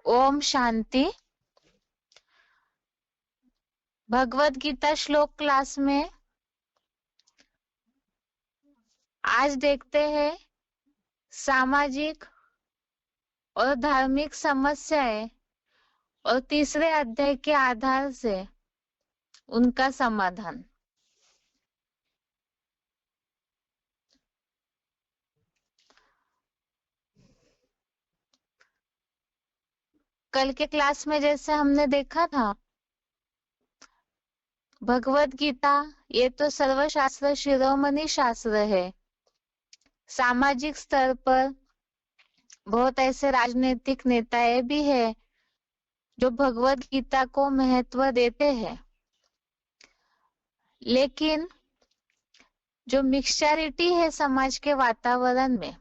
ओम शांति। भगवत गीता श्लोक क्लास में आज देखते हैं सामाजिक और धार्मिक समस्याएं और तीसरे अध्याय के आधार से उनका समाधान। कल के क्लास में जैसे हमने देखा था, भगवत गीता ये तो सर्वशास्त्र शिरोमणि शास्त्र है। सामाजिक स्तर पर बहुत ऐसे राजनीतिक नेताएं भी है जो भगवत गीता को महत्व देते हैं, लेकिन जो मिक्सचरिटी है समाज के वातावरण में,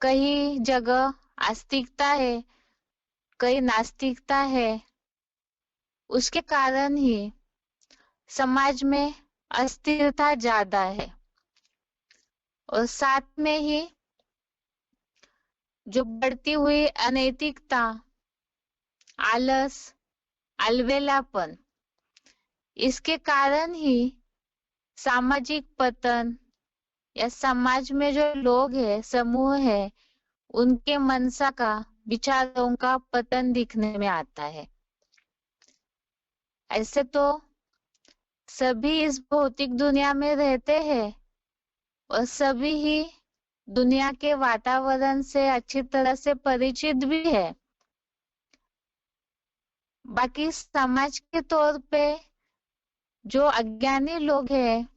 कई जगह आस्तिकता है, कई नास्तिकता है। उसके कारण ही समाज में अस्थिरता ज्यादा है और साथ में ही जो बढ़ती हुई अनैतिकता, आलस, अलवेलापन, इसके कारण ही सामाजिक पतन या समाज में जो लोग हैं, समूह है, उनके मनसा का, विचारों का पतन दिखने में आता है। ऐसे तो सभी इस भौतिक दुनिया में रहते हैं और सभी ही दुनिया के वातावरण से अच्छी तरह से परिचित भी है। बाकी समाज के तौर पे जो अज्ञानी लोग हैं,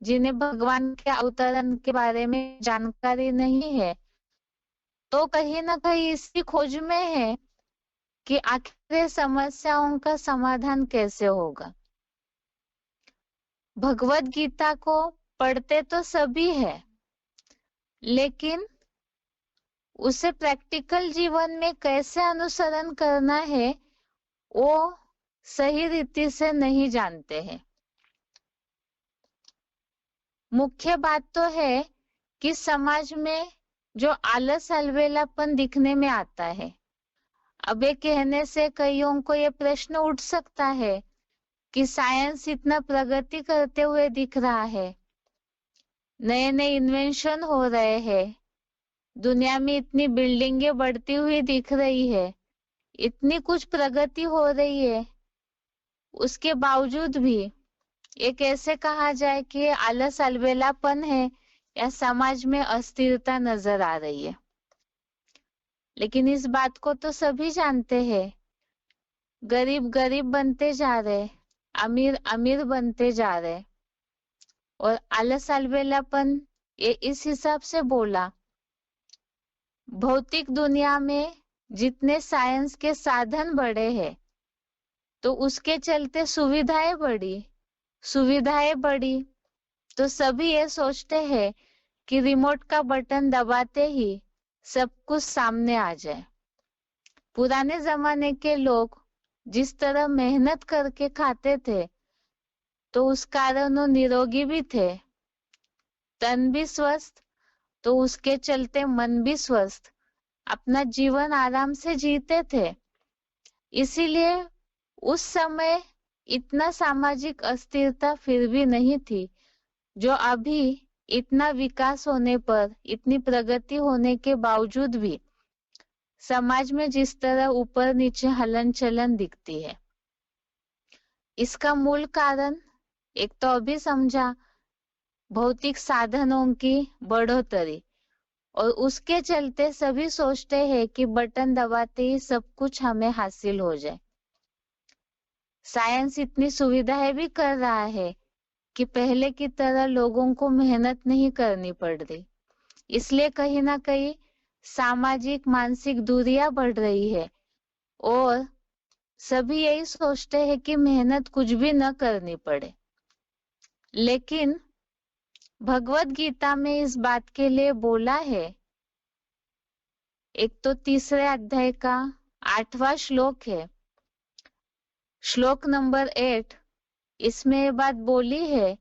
जिन्हें भगवान के अवतरण के बारे में जानकारी नहीं है, तो कहीं ना कहीं इसी खोज में है कि आखिर समस्याओं का समाधान कैसे होगा। भगवत गीता को पढ़ते तो सभी है, लेकिन उसे प्रैक्टिकल जीवन में कैसे अनुसरण करना है वो सही रीति से नहीं जानते हैं। मुख्य बात तो है कि समाज में जो आलस अलबेलापन दिखने में आता है, अब ये कहने से कईयों को ये प्रश्न उठ सकता है कि साइंस इतना प्रगति करते हुए दिख रहा है, नए नए इन्वेंशन हो रहे हैं, दुनिया में इतनी बिल्डिंगें बढ़ती हुई दिख रही है, इतनी कुछ प्रगति हो रही है, उसके बावजूद भी ये कैसे कहा जाए कि आलस अलबेलापन है या समाज में अस्थिरता नजर आ रही है। लेकिन इस बात को तो सभी जानते हैं, गरीब गरीब बनते जा रहे, अमीर अमीर बनते जा रहे। और आलस अलबेलापन ये इस हिसाब से बोला, भौतिक दुनिया में जितने साइंस के साधन बढ़े हैं, तो उसके चलते सुविधाएं बढ़ी तो सभी ये सोचते हैं कि रिमोट का बटन दबाते ही सब कुछ सामने आ जाए। पुराने जमाने के लोग जिस तरह मेहनत करके खाते थे, तो उस कारण वो निरोगी भी थे, तन भी स्वस्थ, तो उसके चलते मन भी स्वस्थ, अपना जीवन आराम से जीते थे। इसीलिए उस समय इतना सामाजिक अस्थिरता फिर भी नहीं थी, जो अभी इतना विकास होने पर, इतनी प्रगति होने के बावजूद भी समाज में जिस तरह ऊपर नीचे हलन चलन दिखती है। इसका मूल कारण एक तो अभी समझा, भौतिक साधनों की बढ़ोतरी, और उसके चलते सभी सोचते हैं कि बटन दबाते ही सब कुछ हमें हासिल हो जाए। साइंस इतनी सुविधाएं भी कर रहा है कि पहले की तरह लोगों को मेहनत नहीं करनी पड़ रही, इसलिए कहीं ना कहीं सामाजिक मानसिक दूरियां बढ़ रही है और सभी यही सोचते हैं कि मेहनत कुछ भी न करनी पड़े। लेकिन भगवत गीता में इस बात के लिए बोला है, एक तो तीसरे अध्याय का 8वां श्लोक है, श्लोक नंबर 8, इसमें ये बात बोली है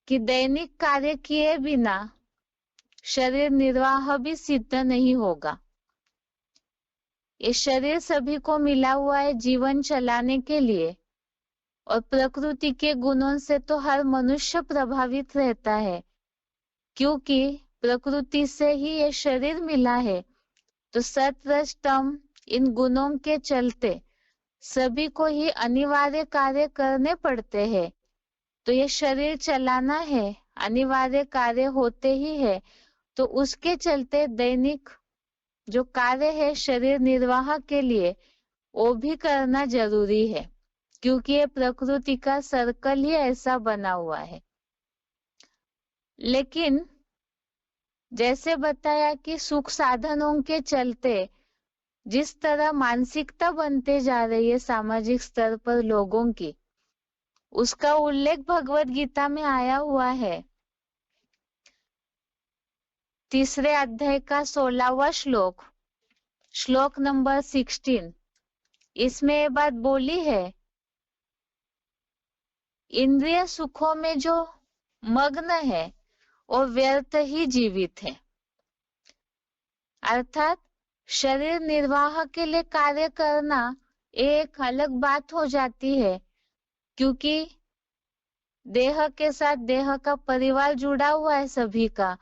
कि दैनिक कार्य किए बिना शरीर निर्वाह भी सिद्ध नहीं होगा। ये शरीर सभी को मिला हुआ है जीवन चलाने के लिए, और प्रकृति के गुणों से तो हर मनुष्य प्रभावित रहता है, क्योंकि प्रकृति से ही ये शरीर मिला है। तो सत्वस्तम इन गुणों के चलते सभी को ही अनिवार्य कार्य करने पड़ते हैं। तो ये शरीर चलाना है, अनिवार्य कार्य होते ही है। तो उसके चलते दैनिक जो कार्य है शरीर निर्वाह के लिए, वो भी करना जरूरी है, क्योंकि ये प्रकृति का सर्कल ही ऐसा बना हुआ है। लेकिन जैसे बताया कि सुख साधनों के चलते जिस तरह मानसिकता बनते जा रही है सामाजिक स्तर पर लोगों की, उसका उल्लेख भगवत गीता में आया हुआ है। 3 अध्याय का 16वां श्लोक, श्लोक नंबर 16, इसमें ये बात बोली है, इंद्रिय सुखों में जो मग्न है वो व्यर्थ ही जीवित है। अर्थात शरीर निर्वाह के लिए कार्य करना एक अलग बात हो जाती है, क्योंकि देह के साथ देह का परिवार जुड़ा हुआ है सभी का,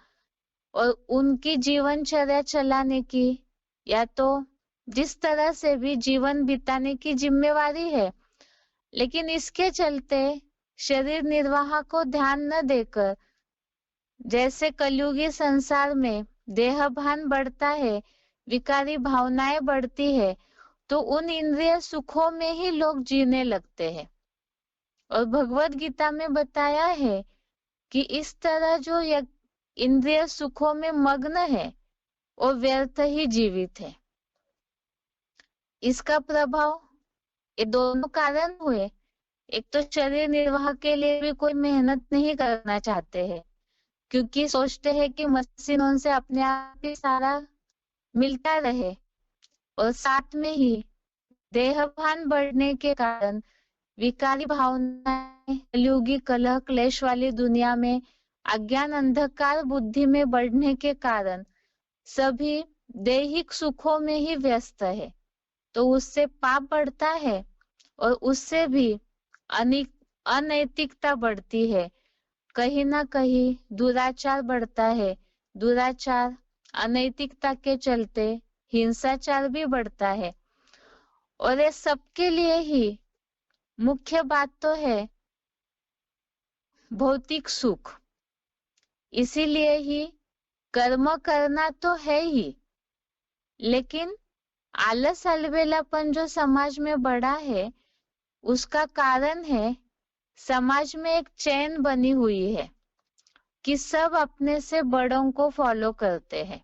और उनकी जीवनचर्या चलाने की या तो जिस तरह से भी जीवन बिताने की जिम्मेवारी है। लेकिन इसके चलते शरीर निर्वाह को ध्यान न देकर, जैसे कलयुगी संसार में देह भान बढ़ता है, विकारी भावनाएं बढ़ती है, तो उन इंद्रिय सुखों में ही लोग जीने लगते हैं। और भगवत गीता में बताया है कि इस तरह जो इंद्रिय सुखों में मग्न है वो व्यर्थ ही जीवित है। इसका प्रभाव ये दोनों कारण हुए। एक तो शरीर निर्वाह के लिए भी कोई मेहनत नहीं करना चाहते हैं, क्योंकि सोचते हैं कि मशीनों से अपने आप ही सारा मिलता रहे, और साथ में ही देहभान बढ़ने के कारण विकारी भावनाएं कलयुगी कलह क्लेश वाली दुनिया में अज्ञान अंधकार बुद्धि में बढ़ने के कारण सभी दैहिक सुखों में ही व्यस्त है। तो उससे पाप बढ़ता है और उससे भी अनैतिकता बढ़ती है, कहीं ना कहीं दुराचार बढ़ता है। दुराचार अनैतिकता के चलते हिंसाचार भी बढ़ता है। और ये सबके लिए ही मुख्य बात तो है भौतिक सुख। इसीलिए ही कर्म करना तो है ही, लेकिन आलस अलबेलापन जो समाज में बढ़ा है उसका कारण है समाज में एक चेन बनी हुई है कि सब अपने से बड़ों को फॉलो करते हैं।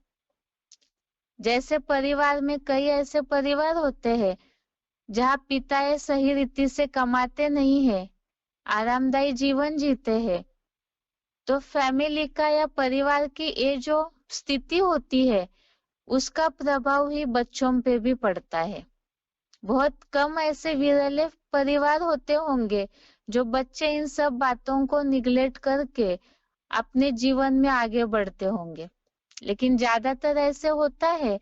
जैसे परिवार में कई ऐसे परिवार होते हैं जहाँ पिता ये सही रीति से कमाते नहीं है, आरामदायी जीवन जीते हैं, तो फैमिली का या परिवार की ये जो स्थिति होती है उसका प्रभाव ही बच्चों पे भी पड़ता है। बहुत कम ऐसे विरले परिवार होते होंगे जो बच्चे इन सब बातों को निगलेक्ट करके अपने जीवन में आगे बढ़ते होंगे, लेकिन ज्यादातर ऐसे होता है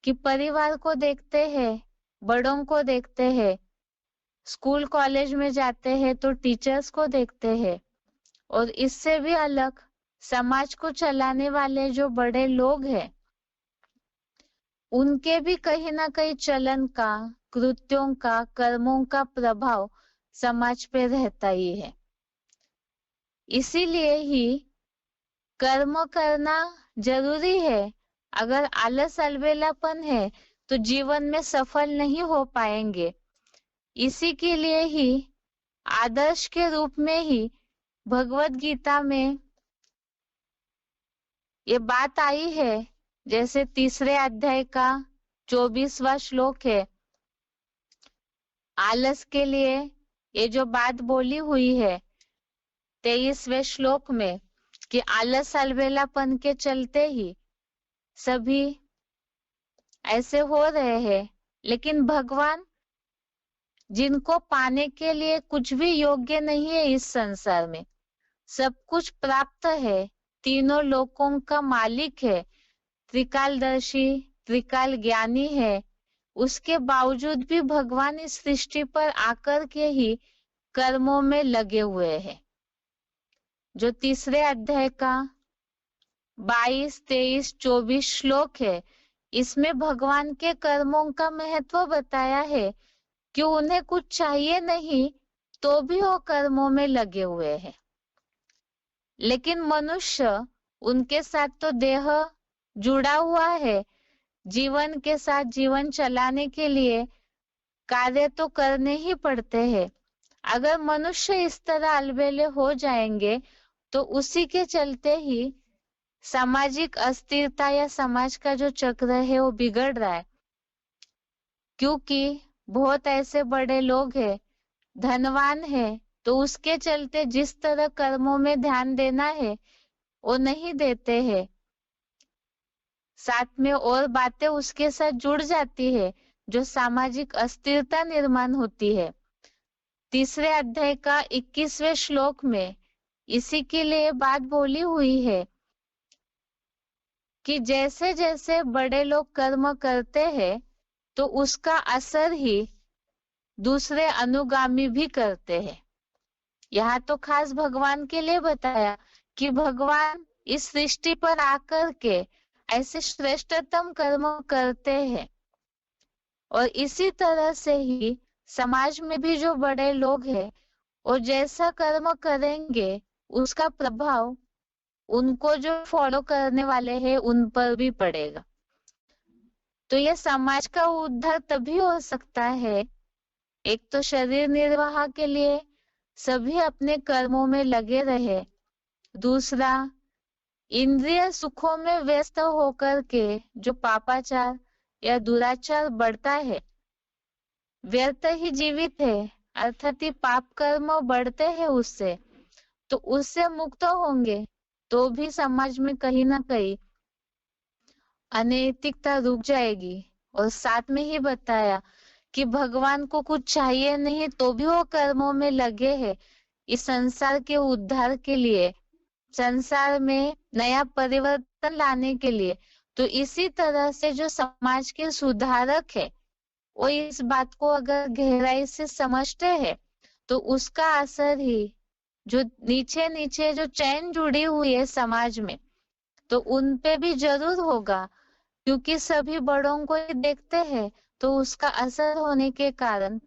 कि परिवार को देखते हैं, बड़ों को देखते हैं, स्कूल कॉलेज में जाते हैं तो टीचर्स को देखते हैं, और इससे भी अलग समाज को चलाने वाले जो बड़े लोग हैं उनके भी कहीं ना कहीं चलन का, कृत्यों का, कर्मों का प्रभाव समाज पे रहता ही है। इसीलिए ही कर्म करना जरूरी है। अगर आलस अलबेलापन है तो जीवन में सफल नहीं हो पाएंगे। इसी के लिए ही आदर्श के रूप में ही भगवत गीता में ये बात आई है। जैसे 3 अध्याय का 24वां श्लोक है, आलस के लिए ये जो बात बोली हुई है 23वें श्लोक में कि आलस अलबेलापन के चलते ही सभी ऐसे हो रहे हैं। लेकिन भगवान जिनको पाने के लिए कुछ भी योग्य नहीं है इस संसार में, सब कुछ प्राप्त है, तीनों लोकों का मालिक है, त्रिकालदर्शी त्रिकाल ज्ञानी है, उसके बावजूद भी भगवान इस सृष्टि पर आकर के ही कर्मों में लगे हुए हैं। जो तीसरे अध्याय का 22, 23, 24 श्लोक है, इसमें भगवान के कर्मों का महत्व बताया है कि उन्हें कुछ चाहिए नहीं तो भी वो कर्मों में लगे हुए हैं। लेकिन मनुष्य, उनके साथ तो देह जुड़ा हुआ है, जीवन के साथ जीवन चलाने के लिए कार्य तो करने ही पड़ते हैं। अगर मनुष्य इस तरह अलबेले हो जाएंगे तो उसी के चलते ही सामाजिक अस्थिरता या समाज का जो चक्र है वो बिगड़ रहा है। क्योंकि बहुत ऐसे बड़े लोग हैं, धनवान है, तो उसके चलते जिस तरह कर्मों में ध्यान देना है वो नहीं देते हैं। साथ में और बातें उसके साथ जुड़ जाती है जो सामाजिक अस्थिरता निर्माण होती है। तीसरे अध्याय का 21वें श्लोक में इसी के लिए बात बोली हुई है कि जैसे जैसे बड़े लोग कर्म करते हैं तो उसका असर ही दूसरे अनुगामी भी करते हैं। यहाँ तो खास भगवान के लिए बताया कि भगवान इस सृष्टि पर आकर के ऐसे श्रेष्ठतम कर्म करते हैं, और इसी तरह से ही समाज में भी जो बड़े लोग हैं और जैसा कर्म करेंगे उसका प्रभाव उनको जो फॉलो करने वाले हैं उन पर भी पड़ेगा। तो ये समाज का उद्धार तभी हो सकता है, एक तो शरीर निर्वाह के लिए सभी अपने कर्मों में लगे रहे, दूसरा इंद्रिय सुखों में व्यस्त होकर के जो पापाचार या दुराचार बढ़ता है, व्यर्थ ही जीवित है, अर्थात ही पाप कर्म बढ़ते हैं उससे, तो उससे मुक्त होंगे तो भी समाज में कहीं ना कहीं अनैतिकता रुक जाएगी। और साथ में ही बताया कि भगवान को कुछ चाहिए नहीं तो भी वो कर्मों में लगे हैं इस संसार के उद्धार के लिए, संसार में नया परिवर्तन लाने के लिए। तो इसी तरह से जो समाज के सुधारक है वो इस बात को अगर गहराई से समझते हैं तो उसका असर ही जो नीचे नीचे जो चैन जुड़ी हुई है समाज में, तो उन पे भी जरूर होगा, क्योंकि सभी बड़ों को ही देखते हैं तो उसका असर होने के कारण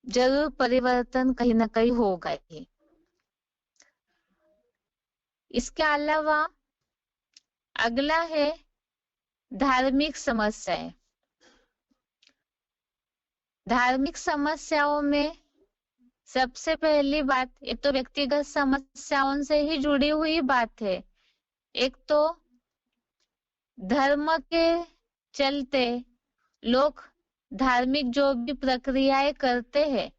जरूर परिवर्तन कहीं ना कहीं होगा ही। इसके अलावा अगला है धार्मिक समस्याएं। धार्मिक समस्याओं में सबसे पहली बात, ये तो व्यक्तिगत समस्याओं से ही जुड़ी हुई बात है। एक तो धर्म के चलते लोग धार्मिक जो भी प्रक्रियाएं करते हैं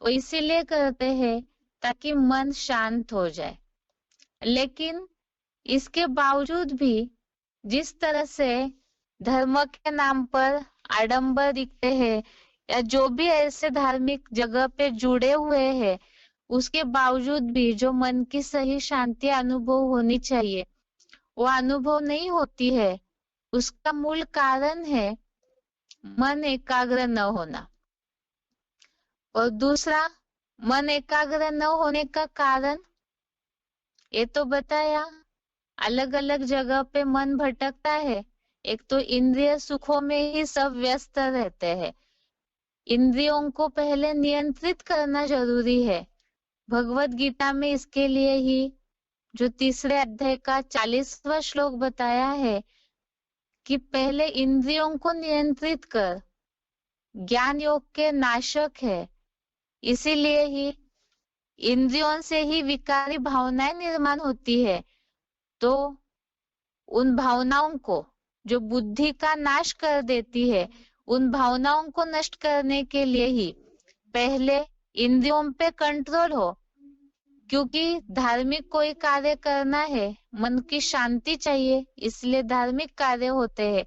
वो इसीलिए करते हैं ताकि मन शांत हो जाए। लेकिन इसके बावजूद भी जिस तरह से धर्म के नाम पर आडंबर दिखते हैं या जो भी ऐसे धार्मिक जगह पे जुड़े हुए हैं, उसके बावजूद भी जो मन की सही शांति अनुभव होनी चाहिए वो अनुभव नहीं होती है। उसका मूल कारण है मन एकाग्र न होना। और दूसरा, मन एकाग्र न होने का कारण ये तो बताया, अलग अलग जगह पे मन भटकता है। एक तो इंद्रिय सुखों में ही सब व्यस्त रहते हैं, इंद्रियों को पहले नियंत्रित करना जरूरी है। भगवत गीता में इसके लिए ही जो तीसरे अध्याय का 40वां श्लोक बताया है कि पहले इंद्रियों को नियंत्रित कर, ज्ञान योग के नाशक है। इसीलिए ही इंद्रियों से ही विकारी भावनाएं निर्माण होती है, तो उन भावनाओं को जो बुद्धि का नाश कर देती है, उन भावनाओं को नष्ट करने के लिए ही पहले इंद्रियों पे कंट्रोल हो। क्योंकि धार्मिक कोई कार्य करना है, मन की शांति चाहिए, इसलिए धार्मिक कार्य होते हैं।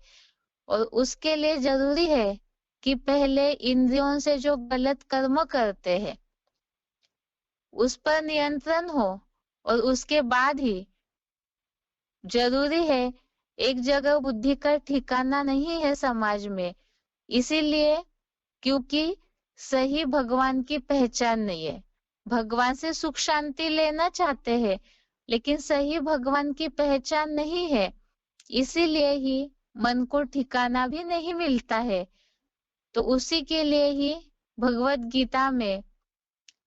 और उसके लिए जरूरी है कि पहले इंद्रियों से जो गलत कर्म करते हैं उस पर नियंत्रण हो, और उसके बाद ही जरूरी है एक जगह बुद्धि का ठिकाना नहीं है समाज में, इसीलिए क्योंकि सही भगवान की पहचान नहीं है। भगवान से सुख शांति लेना चाहते हैं, लेकिन सही भगवान की पहचान नहीं है, इसीलिए ही मन को ठिकाना भी नहीं मिलता है। तो उसी के लिए ही भगवत गीता में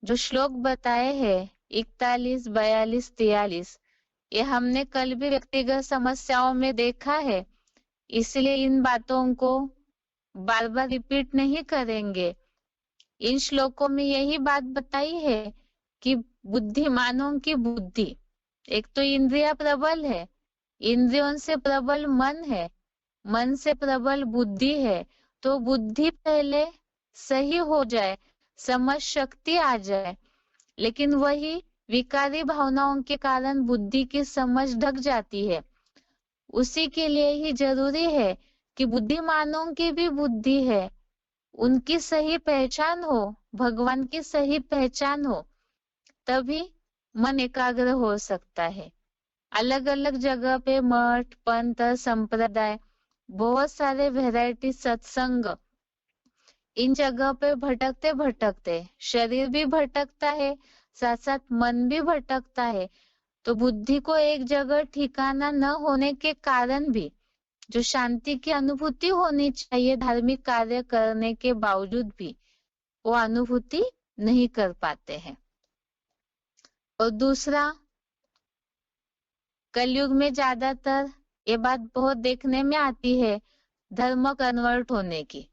जो श्लोक बताए हैं 41, 42, 43, ये हमने कल भी व्यक्तिगत समस्याओं में देखा है, इसलिए इन बातों को बार बार रिपीट नहीं करेंगे। इन श्लोकों में यही बात बताई है कि बुद्धिमानों की बुद्धि, एक तो इंद्रिया प्रबल है, इंद्रियों से प्रबल मन है, मन से प्रबल बुद्धि है, तो बुद्धि पहले सही हो जाए, समझ शक्ति आ जाए, लेकिन वही विकारी भावनाओं के कारण बुद्धि की समझ ढक जाती है। उसी के लिए ही जरूरी है कि बुद्धिमानों की भी बुद्धि है, उनकी सही पहचान हो, भगवान की सही पहचान हो, तभी मन एकाग्र हो सकता है। अलग अलग जगह पे मठ, पंथ, संप्रदाय, बहुत सारे वैरायटी सत्संग, इन जगह पे भटकते भटकते शरीर भी भटकता है, साथ साथ मन भी भटकता है। तो बुद्धि को एक जगह ठिकाना न होने के कारण भी जो शांति की अनुभूति होनी चाहिए धार्मिक कार्य करने के बावजूद भी, वो अनुभूति नहीं कर पाते हैं। और दूसरा, कलयुग में ज्यादातर ये बात बहुत देखने में आती है धर्म कन्वर्ट होने की।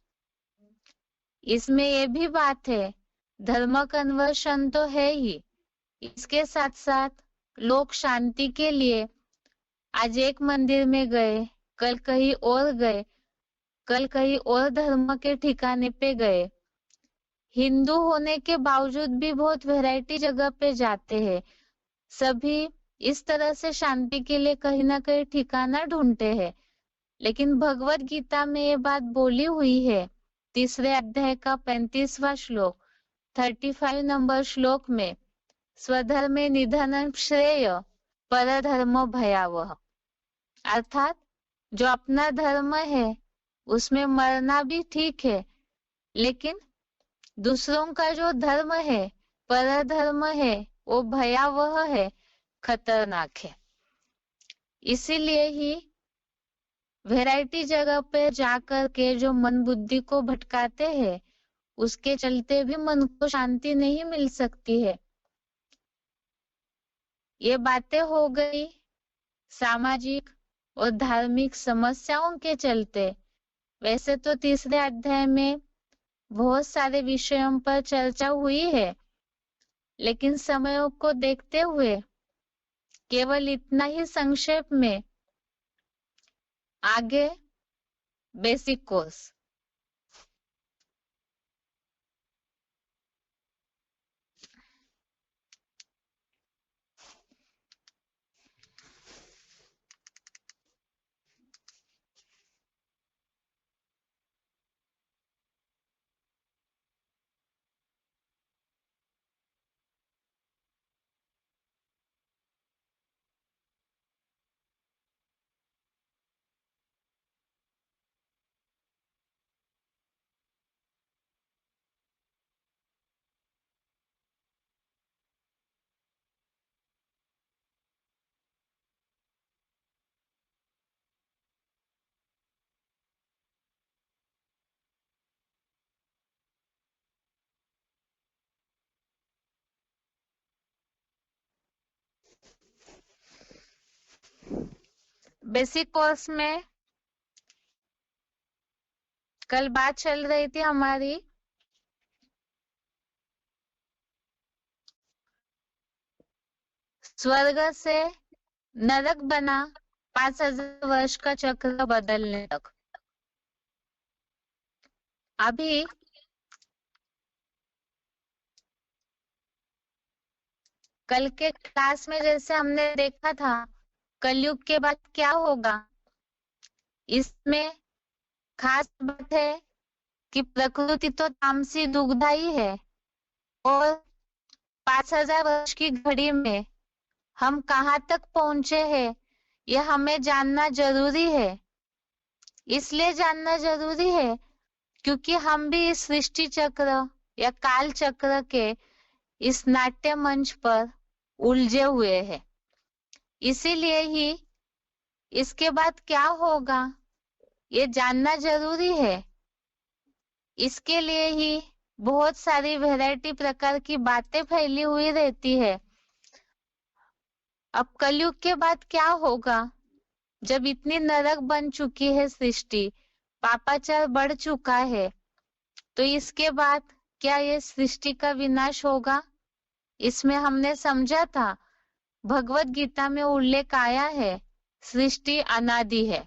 इसमें ये भी बात है, धर्म कन्वर्शन तो है ही, इसके साथ साथ लोग शांति के लिए आज एक मंदिर में गए, कल कहीं और गए, कल कहीं और धर्म के ठिकाने पे गए। हिंदू होने के बावजूद भी बहुत वैरायटी जगह पे जाते हैं। सभी इस तरह से शांति के लिए कहीं ना कहीं ठिकाना ढूंढते हैं, लेकिन भगवत गीता में ये बात बोली हुई है, 3 अध्याय का 35वां श्लोक, 35 नंबर श्लोक में, स्वधर्मे निधनं श्रेय परधर्म भयावह, अर्थात जो अपना धर्म है उसमें मरना भी ठीक है, लेकिन दूसरों का जो धर्म है, परधर्म है, वो भयावह है, खतरनाक है। इसीलिए ही वैरायटी जगह पे जाकर के जो मन बुद्धि को भटकाते हैं, उसके चलते भी मन को शांति नहीं मिल सकती है। ये बातें हो गई सामाजिक और धार्मिक समस्याओं के चलते। वैसे तो 3 अध्याय में बहुत सारे विषयों पर चर्चा हुई है, लेकिन समय को देखते हुए केवल इतना ही संक्षेप में आगे बेसिक कोर्स। बेसिक कोर्स में कल बात चल रही थी हमारी स्वर्ग से नरक बना 5000 वर्ष का चक्र बदलने तक। अभी कल के क्लास में जैसे हमने देखा था कलयुग के बाद क्या होगा, इसमें खास बात है कि प्रकृति तो तामसी दुग्धाई है, और 5000 वर्ष की घड़ी में हम कहाँ तक पहुंचे हैं यह हमें जानना जरूरी है। इसलिए जानना जरूरी है क्योंकि हम भी इस सृष्टि चक्र या काल चक्र के इस नाट्य मंच पर उलझे हुए हैं। इसीलिए ही इसके बाद क्या होगा ये जानना जरूरी है। इसके लिए ही बहुत सारी वैरायटी प्रकार की बातें फैली हुई रहती है। अब कलयुग के बाद क्या होगा, जब इतनी नरक बन चुकी है सृष्टि, पापाचार बढ़ चुका है, तो इसके बाद क्या ये सृष्टि का विनाश होगा? इसमें हमने समझा था, भगवत गीता में उल्लेख आया है, सृष्टि अनादि है।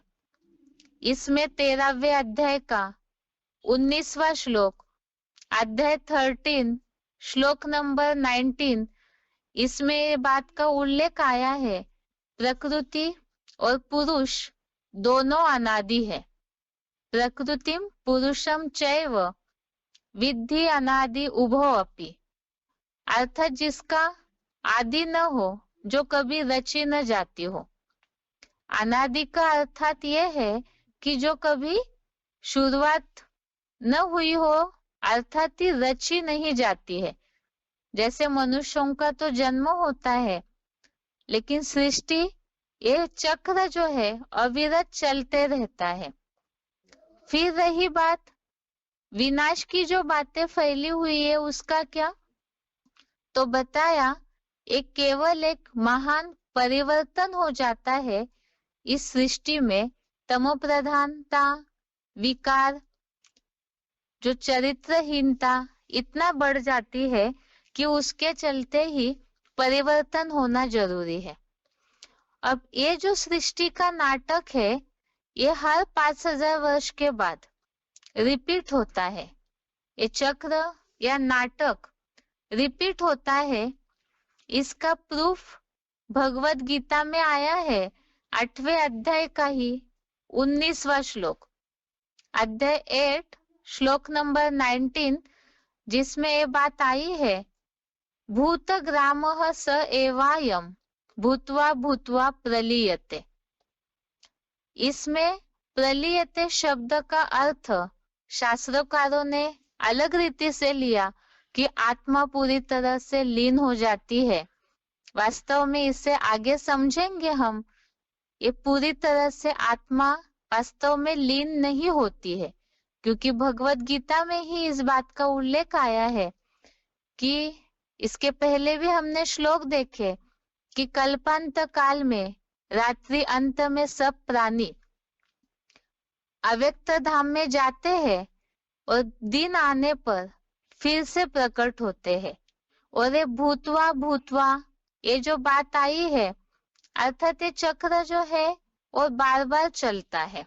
इसमें 13वें अध्याय का 19वां श्लोक, अध्याय 13 श्लोक नंबर 19, इसमें ये बात का उल्लेख आया है, प्रकृति और पुरुष दोनों अनादि है। प्रकृतिम पुरुषम चैव विद्धि अनादि उभो अपि, अर्थात जिसका आदि न हो, जो कभी रची न जाती हो। अनादि का अर्थात यह है कि जो कभी शुरुआत न हुई हो, अर्थात ही रची नहीं जाती है। जैसे मनुष्यों का तो जन्म होता है, लेकिन सृष्टि ये चक्र जो है अविरत चलते रहता है। फिर रही बात विनाश की, जो बातें फैली हुई है उसका क्या, तो बताया एक केवल एक महान परिवर्तन हो जाता है इस सृष्टि में। तमो प्रधानता, विकार, जो चरित्रहीनता इतना बढ़ जाती है कि उसके चलते ही परिवर्तन होना जरूरी है। अब ये जो सृष्टि का नाटक है, ये हर 5000 वर्ष के बाद रिपीट होता है। ये चक्र या नाटक रिपीट होता है। इसका प्रूफ भगवत गीता में आया है, 8वें अध्याय का ही 19वां श्लोक, अध्याय 8 श्लोक नंबर 19, जिसमें ये बात आई है, भूतग्रामः स एवायम् भूत्वा भूत्वा प्रलीयते। इसमें प्रलीयते शब्द का अर्थ शास्त्रकारों ने अलग रीति से लिया कि आत्मा पूरी तरह से लीन हो जाती है। वास्तव में इसे आगे समझेंगे हम। ये पूरी तरह से आत्मा वास्तव में लीन नहीं होती है, क्योंकि भगवत गीता में ही इस बात का उल्लेख आया है कि इसके पहले भी हमने श्लोक देखे कि कल्पांत काल में, रात्रि अंत में सब प्राणी अव्यक्त धाम में जाते हैं और दिन आने पर फिर से प्रकट होते हैं। और ये भूतवा भूतवा, ये जो बात आई है, अर्थात ये चक्र जो है वो बार बार चलता है।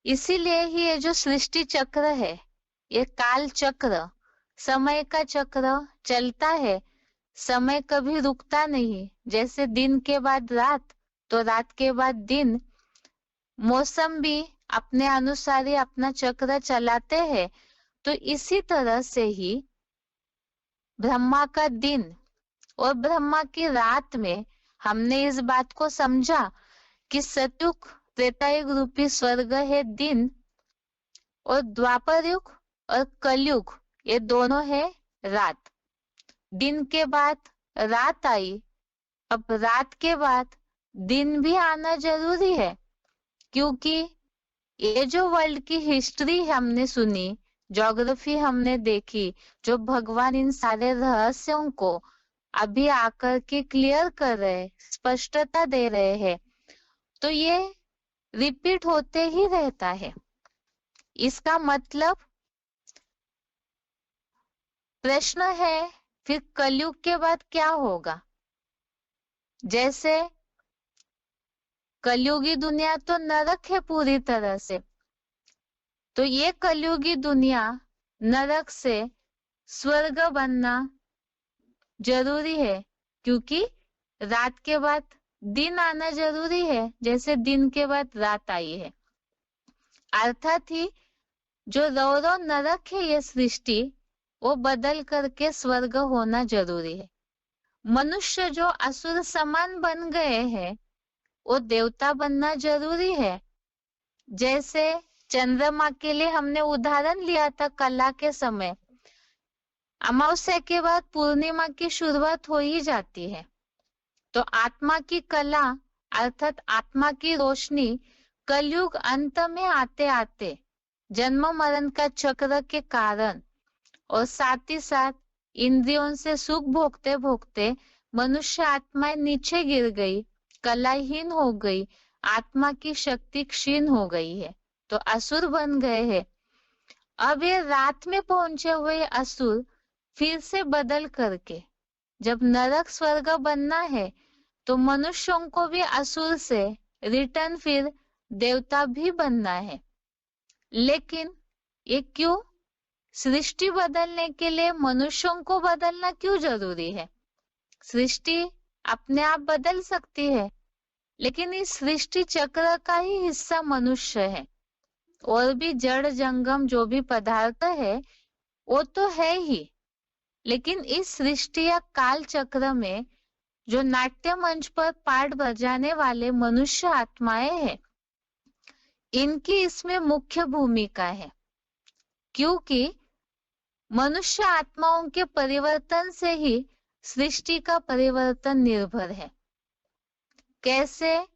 इसीलिए ही ये जो सृष्टि चक्र है, ये काल चक्र, समय का चक्र चलता है। समय कभी रुकता नहीं। जैसे दिन के बाद रात, तो रात के बाद दिन, मौसम भी अपने अनुसार ही अपना चक्र चलाते हैं। तो इसी तरह से ही ब्रह्मा का दिन और ब्रह्मा की रात में हमने इस बात को समझा कि सतयुग त्रेतायुग रूपी स्वर्ग है दिन, और द्वापर युग और कलयुग ये दोनों है रात। दिन के बाद रात आई, अब रात के बाद दिन भी आना जरूरी है, क्योंकि ये जो वर्ल्ड की हिस्ट्री हमने सुनी, ज्योग्राफी हमने देखी, जो भगवान इन सारे रहस्यों को अभी आकर के क्लियर कर रहे, स्पष्टता दे रहे हैं, तो ये रिपीट होते ही रहता है। इसका मतलब प्रश्न है, फिर कलयुग के बाद क्या होगा? जैसे कलयुगी दुनिया तो नरक है पूरी तरह से, तो ये कलयुगी दुनिया नरक से स्वर्ग बनना जरूरी है, क्योंकि रात के बाद दिन आना जरूरी है, जैसे दिन के बाद रात आई है। अर्थात ही जो रौरव नरक है ये सृष्टि, वो बदल करके स्वर्ग होना जरूरी है। मनुष्य जो असुर समान बन गए हैं, वो देवता बनना जरूरी है। जैसे चंद्रमा के लिए हमने उदाहरण लिया था कला के समय, अमावस्या के बाद पूर्णिमा की शुरुआत हो ही जाती है। तो आत्मा की कला अर्थात आत्मा की रोशनी कलयुग अंत में आते आते जन्म मरण का चक्र के कारण और साथ ही साथ इंद्रियों से सुख भोगते भोगते मनुष्य आत्मा नीचे गिर गई, कलाहीन हो गई, आत्मा की शक्ति क्षीण हो गई है, तो असुर बन गए हैं। अब ये रात में पहुंचे हुए असुर फिर से बदल करके जब नरक स्वर्ग बनना है तो मनुष्यों को भी असुर से रिटर्न फिर देवता भी बनना है। लेकिन ये क्यों? सृष्टि बदलने के लिए मनुष्यों को बदलना क्यों जरूरी है? सृष्टि अपने आप बदल सकती है, लेकिन इस सृष्टि चक्र का ही हिस्सा मनुष्य है। और भी जड़ जंगम जो भी पदार्थ है वो तो है ही, लेकिन इस सृष्टि या काल चक्र में जो नाट्य मंच पर पाठ बजाने वाले मनुष्य आत्माएं हैं, इनकी इसमें मुख्य भूमिका है। क्योंकि मनुष्य आत्माओं के परिवर्तन से ही सृष्टि का परिवर्तन निर्भर है। कैसे?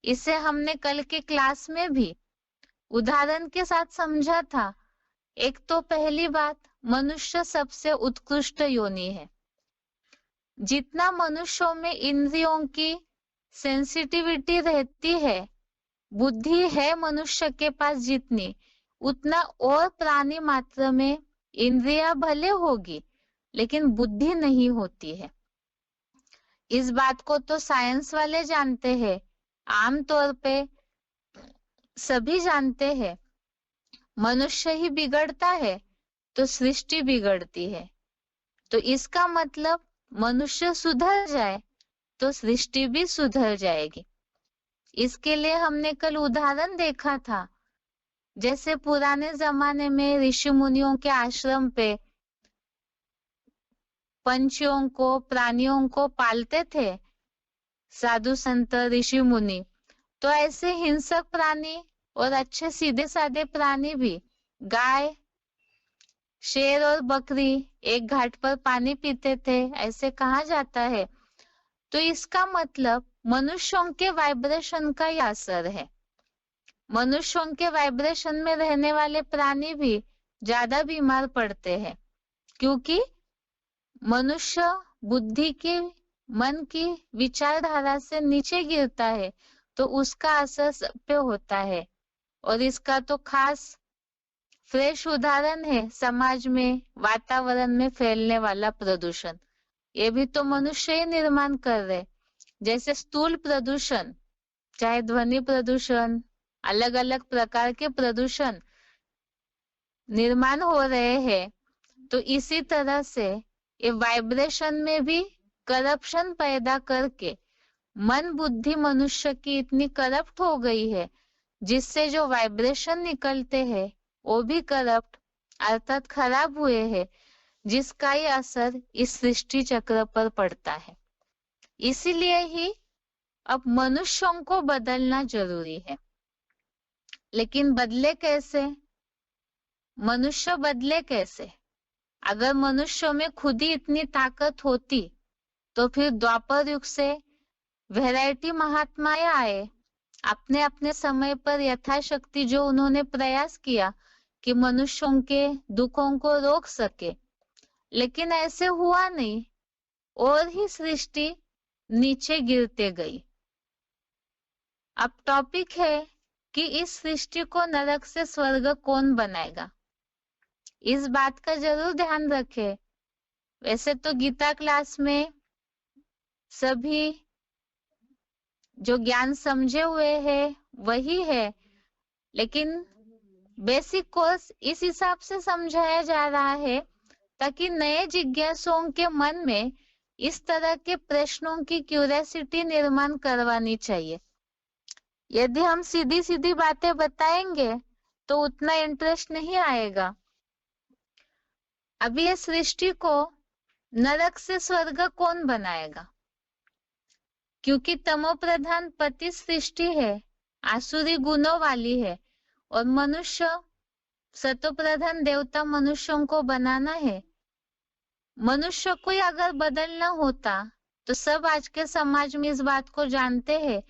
इसे हमने कल के क्लास में भी उदाहरण के साथ समझा था। एक तो पहली बात, मनुष्य सबसे उत्कृष्ट योनि है। जितना मनुष्यों में इंद्रियों की सेंसिटिविटी रहती है, बुद्धि है मनुष्य के पास जितनी, उतना और प्राणी मात्र में इंद्रिया भले होगी लेकिन बुद्धि नहीं होती है। इस बात को तो साइंस वाले जानते हैं, आमतौर पे सभी जानते हैं। मनुष्य ही बिगड़ता है तो सृष्टि बिगड़ती है। तो इसका मतलब मनुष्य सुधर जाए तो सृष्टि भी सुधर जाएगी। इसके लिए हमने कल उदाहरण देखा था, जैसे पुराने जमाने में ऋषि मुनियों के आश्रम पे पंछियों को, प्राणियों को पालते थे साधु संत ऋषि मुनि। तो ऐसे हिंसक प्राणी और अच्छे सीधे साधे प्राणी भी, गाय, शेर और बकरी एक घाट पर पानी पीते थे, ऐसे कहा जाता है। तो इसका मतलब मनुष्यों के वाइब्रेशन का ही असर है। मनुष्यों के वाइब्रेशन में रहने वाले प्राणी भी ज्यादा बीमार पड़ते हैं, क्योंकि मनुष्य बुद्धि की, मन की विचारधारा से नीचे गिरता है तो उसका असर सब पे होता है। और इसका तो खास फ्रेश उदाहरण है समाज में, वातावरण में फैलने वाला प्रदूषण। ये भी तो मनुष्य ही निर्माण कर रहे। जैसे स्थूल प्रदूषण, चाहे ध्वनि प्रदूषण, अलग अलग प्रकार के प्रदूषण निर्माण हो रहे हैं, तो इसी तरह से ये वाइब्रेशन में भी करप्शन पैदा करके मन बुद्धि मनुष्य की इतनी करप्ट हो गई है, जिससे जो वाइब्रेशन निकलते हैं वो भी करप्ट अर्थात खराब हुए हैं, जिसका ही असर इस सृष्टि चक्र पर पड़ता है। इसीलिए ही अब मनुष्यों को बदलना जरूरी है। लेकिन बदले कैसे? मनुष्य बदले कैसे? अगर मनुष्यों में खुद ही इतनी ताकत होती तो फिर द्वापर युग से वैरायटी महात्माएं आए, अपने अपने समय पर यथाशक्ति जो उन्होंने प्रयास किया कि मनुष्यों के दुखों को रोक सके, लेकिन ऐसे हुआ नहीं और ही सृष्टि नीचे गिरते गई। अब टॉपिक है कि इस सृष्टि को नरक से स्वर्ग कौन बनाएगा। इस बात का जरूर ध्यान रखें। वैसे तो गीता क्लास में सभी जो ज्ञान समझे हुए हैं वही है, लेकिन बेसिक कोर्स इस हिसाब से समझाया जा रहा है ताकि नए जिज्ञासुओं के मन में इस तरह के प्रश्नों की क्यूरियोसिटी निर्माण करवानी चाहिए। यदि हम सीधी सीधी बातें बताएंगे तो उतना इंटरेस्ट नहीं आएगा। अभी ये सृष्टि को नरक से स्वर्ग कौन बनाएगा? क्योंकि तमो प्रधान पति सृष्टि है, आसुरी गुणों वाली है, और मनुष्य सतो प्रधान देवता मनुष्यों को बनाना है। मनुष्य को ही अगर बदलना होता तो सब आज के समाज में इस बात को जानते हैं,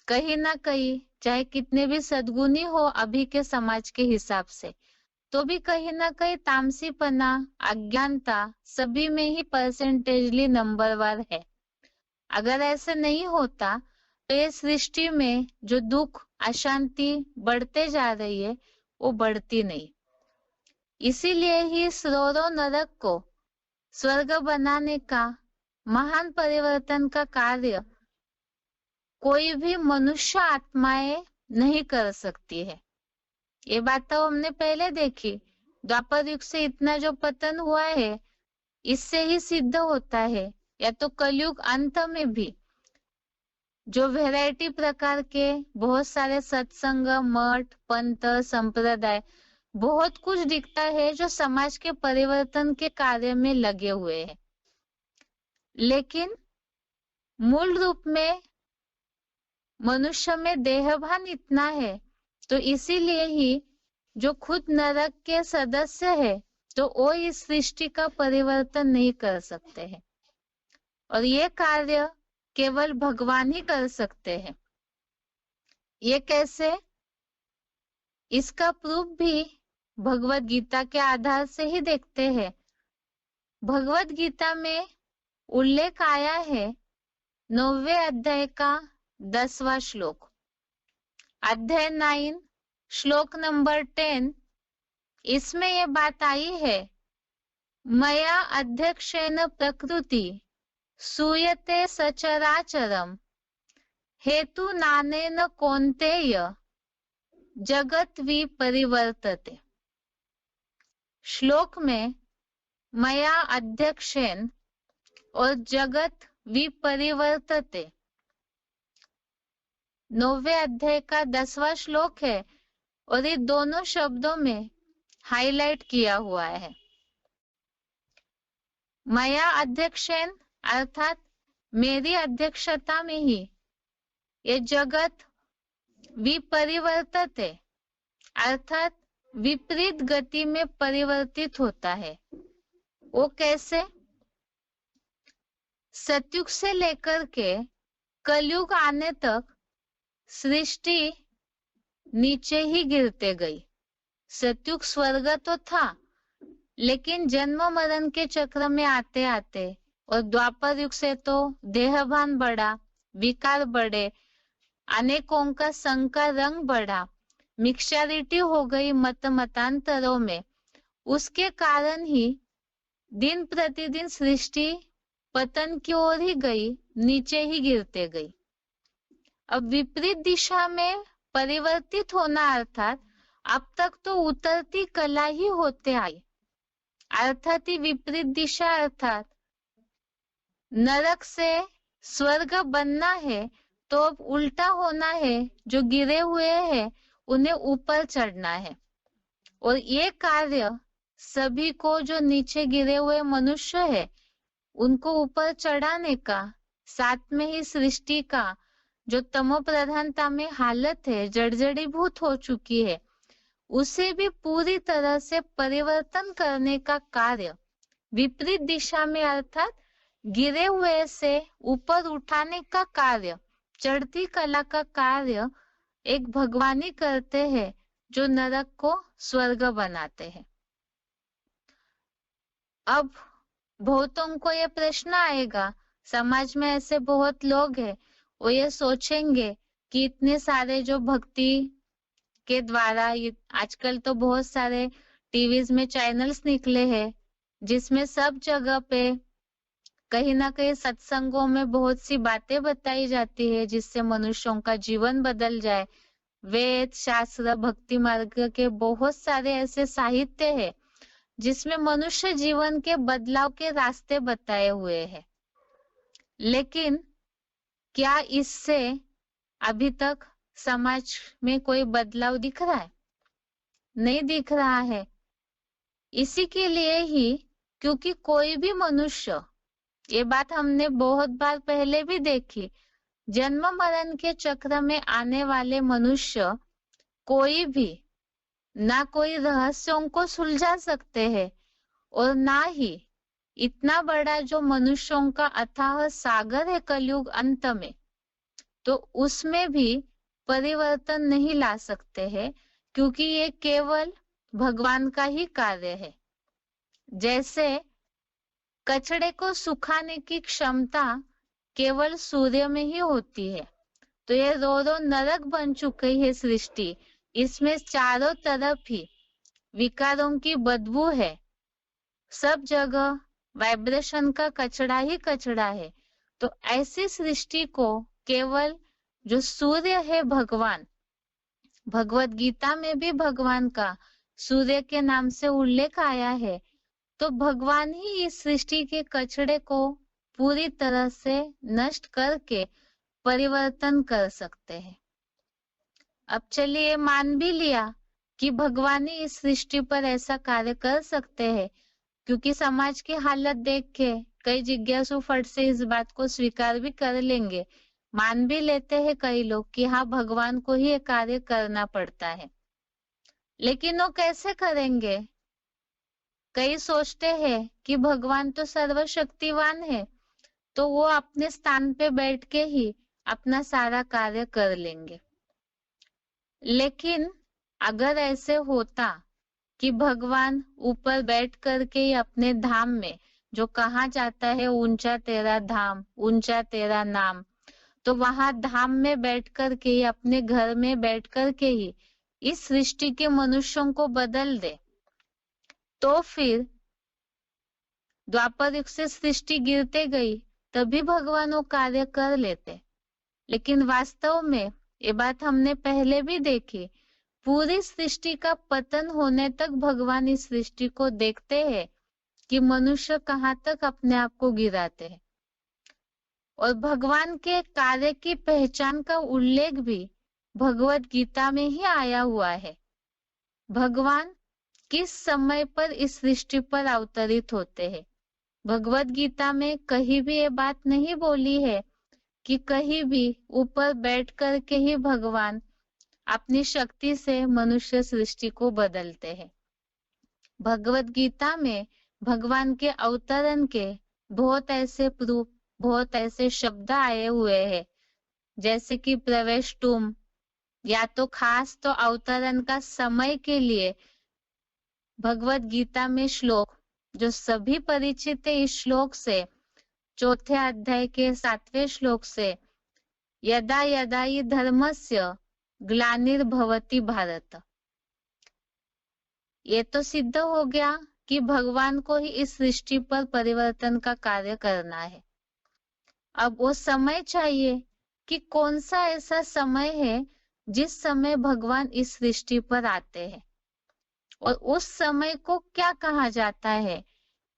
कहीं ना कहीं चाहे कितने भी सद्गुणी हो अभी के समाज के हिसाब से, तो भी कहीं ना कहीं तामसीपना, अज्ञानता सभी में ही परसेंटेजली नंबरवार है। अगर ऐसे नहीं होता तो ये सृष्टि में जो दुख, अशांति बढ़ते जा रही है वो बढ़ती नहीं। इसीलिए ही स्रोरो नरक को स्वर्ग बनाने का महान परिवर्तन का कार्य कोई भी मनुष्य आत्माएं नहीं कर सकती है। ये बात तो हमने पहले देखी। द्वापर युग से इतना जो पतन हुआ है इससे ही सिद्ध होता है, या तो कलयुग अंत में भी जो वैरायटी प्रकार के बहुत सारे सत्संग, मठ, पंथ, संप्रदाय बहुत कुछ दिखता है जो समाज के परिवर्तन के कार्य में लगे हुए हैं, लेकिन मूल रूप में मनुष्य में देहभान इतना है, तो इसीलिए ही जो खुद नरक के सदस्य है तो वो इस सृष्टि का परिवर्तन नहीं कर सकते हैं, और ये कार्य केवल भगवान ही कर सकते हैं। ये कैसे? इसका प्रूफ भी भगवत गीता के आधार से ही देखते हैं। भगवत गीता में उल्लेख आया है 9वें अध्याय का 10वां श्लोक, अध्याय 9 श्लोक नंबर 10। इसमें ये बात आई है, मया अध्यक्षेन प्रकृति सूयते सचराचरम हेतु नानेन कौन्तेय जगत विपरिवर्तते। श्लोक में मया अध्यक्षेन और जगत विपरिवर्तते 9वें अध्याय का 10वां श्लोक है, और ये दोनों शब्दों में हाईलाइट किया हुआ है। मया अध्यक्षेन अर्थात मेरी अध्यक्षता में ही ये जगत विपरिवर्तते अर्थात विपरीत गति में परिवर्तित होता है। वो कैसे? सतयुग से लेकर के कलयुग आने तक सृष्टि नीचे ही गिरते गई। सतयुग स्वर्ग तो था, लेकिन जन्म मरण के चक्र में आते आते और द्वापर युग से तो देहभान बढ़ा, विकार बढ़े, अनेकों का संग का रंग बढ़ा, मिक्सचरिटी हो गई मत मतांतरों में। उसके कारण ही दिन प्रतिदिन सृष्टि पतन की ओर ही गई, नीचे ही गिरते गई। अब विपरीत दिशा में परिवर्तित होना अर्थात अब तक तो उतरती कला ही होते आई, अर्थात ही विपरीत दिशा अर्थात नरक से स्वर्ग बनना है तो अब उल्टा होना है, जो गिरे हुए हैं उन्हें ऊपर चढ़ना है। और ये कार्य सभी को, जो नीचे गिरे हुए मनुष्य है उनको ऊपर चढ़ाने का, साथ में ही सृष्टि का जो तमो प्रधानता में हालत है, जर्जरीभूत हो चुकी है, उसे भी पूरी तरह से परिवर्तन करने का कार्य विपरीत दिशा में अर्थात गिरे हुए से ऊपर उठाने का कार्य, चढ़ती कला का कार्य एक भगवान ही करते हैं, जो नरक को स्वर्ग बनाते हैं। अब बहुतों को ये प्रश्न आएगा, समाज में ऐसे बहुत लोग हैं, वो ये सोचेंगे कि इतने सारे जो भक्ति के द्वारा आजकल तो बहुत सारे टीवीज में चैनल्स निकले हैं जिसमें सब जगह पे कहीं ना कहीं सत्संगों में बहुत सी बातें बताई जाती है जिससे मनुष्यों का जीवन बदल जाए। वेद, शास्त्र, भक्ति मार्ग के बहुत सारे ऐसे साहित्य है जिसमें मनुष्य जीवन के बदलाव के रास्ते बताए हुए हैं, लेकिन क्या इससे अभी तक समाज में कोई बदलाव दिख रहा है? नहीं दिख रहा है। इसी के लिए ही, क्योंकि कोई भी मनुष्य ये बात हमने बहुत बार पहले भी देखी। जन्म मरण के चक्र में आने वाले मनुष्य कोई भी ना कोई रहस्यों को सुलझा सकते हैं और ना ही इतना बड़ा जो मनुष्यों का अथाह सागर है कलयुग अंत में, तो उसमें भी परिवर्तन नहीं ला सकते हैं, क्योंकि ये केवल भगवान का ही कार्य है। जैसे कचड़े को सुखाने की क्षमता केवल सूर्य में ही होती है, तो ये रो रो नरक बन चुकी है सृष्टि। इसमें चारों तरफ ही विकारों की बदबू है, सब जगह वाइब्रेशन का कचड़ा ही कचड़ा है। तो ऐसी सृष्टि को केवल जो सूर्य है भगवान, भगवत गीता में भी भगवान का सूर्य के नाम से उल्लेख आया है, तो भगवान ही इस सृष्टि के कचड़े को पूरी तरह से नष्ट करके परिवर्तन कर सकते हैं। अब चलिए मान भी लिया कि भगवान ही इस सृष्टि पर ऐसा कार्य कर सकते हैं, क्योंकि समाज की हालत देख के कई जिज्ञासु फट से इस बात को स्वीकार भी कर लेंगे, मान भी लेते हैं कई लोग कि हाँ भगवान को ही ये कार्य करना पड़ता है। लेकिन वो कैसे करेंगे? कई सोचते हैं कि भगवान तो सर्वशक्तिवान है, तो वो अपने स्थान पे बैठ के ही अपना सारा कार्य कर लेंगे। लेकिन अगर ऐसे होता कि भगवान ऊपर बैठ करके ही अपने धाम में, जो कहा जाता है ऊंचा तेरा धाम ऊंचा तेरा नाम, तो वहां धाम में बैठ करके ही, अपने घर में बैठ करके ही इस सृष्टि के मनुष्यों को बदल दे, तो फिर द्वापर युग से सृष्टि गिरते गई तभी भगवान वो कार्य कर लेते। लेकिन वास्तव में ये बात हमने पहले भी देखी, पूरी सृष्टि का पतन होने तक भगवान इस सृष्टि को देखते हैं कि मनुष्य कहाँ तक अपने आप को गिराते हैं। और भगवान के कार्य की पहचान का उल्लेख भी भगवत गीता में ही आया हुआ है। भगवान किस समय पर इस सृष्टि पर अवतरित होते हैं, भगवत गीता में कहीं भी ये बात नहीं बोली है कि कहीं भी ऊपर बैठ करके ही भगवान अपनी शक्ति से मनुष्य सृष्टि को बदलते हैं। भगवत गीता में भगवान के अवतरण के बहुत ऐसे प्रूफ, बहुत ऐसे शब्द आए हुए हैं, जैसे कि प्रवेष्टुम, या तो खास तो अवतरण का समय के लिए भगवत गीता में श्लोक जो सभी परिचित है, इस श्लोक से, चौथे अध्याय के 7वें श्लोक से, यदा यदा हि धर्मस्य ग्लानिर्भवति भारत। ये तो सिद्ध हो गया कि भगवान को ही इस सृष्टि पर परिवर्तन का कार्य करना है। अब वो समय चाहिए कि कौन सा ऐसा समय है जिस समय भगवान इस सृष्टि पर आते हैं, और उस समय को क्या कहा जाता है,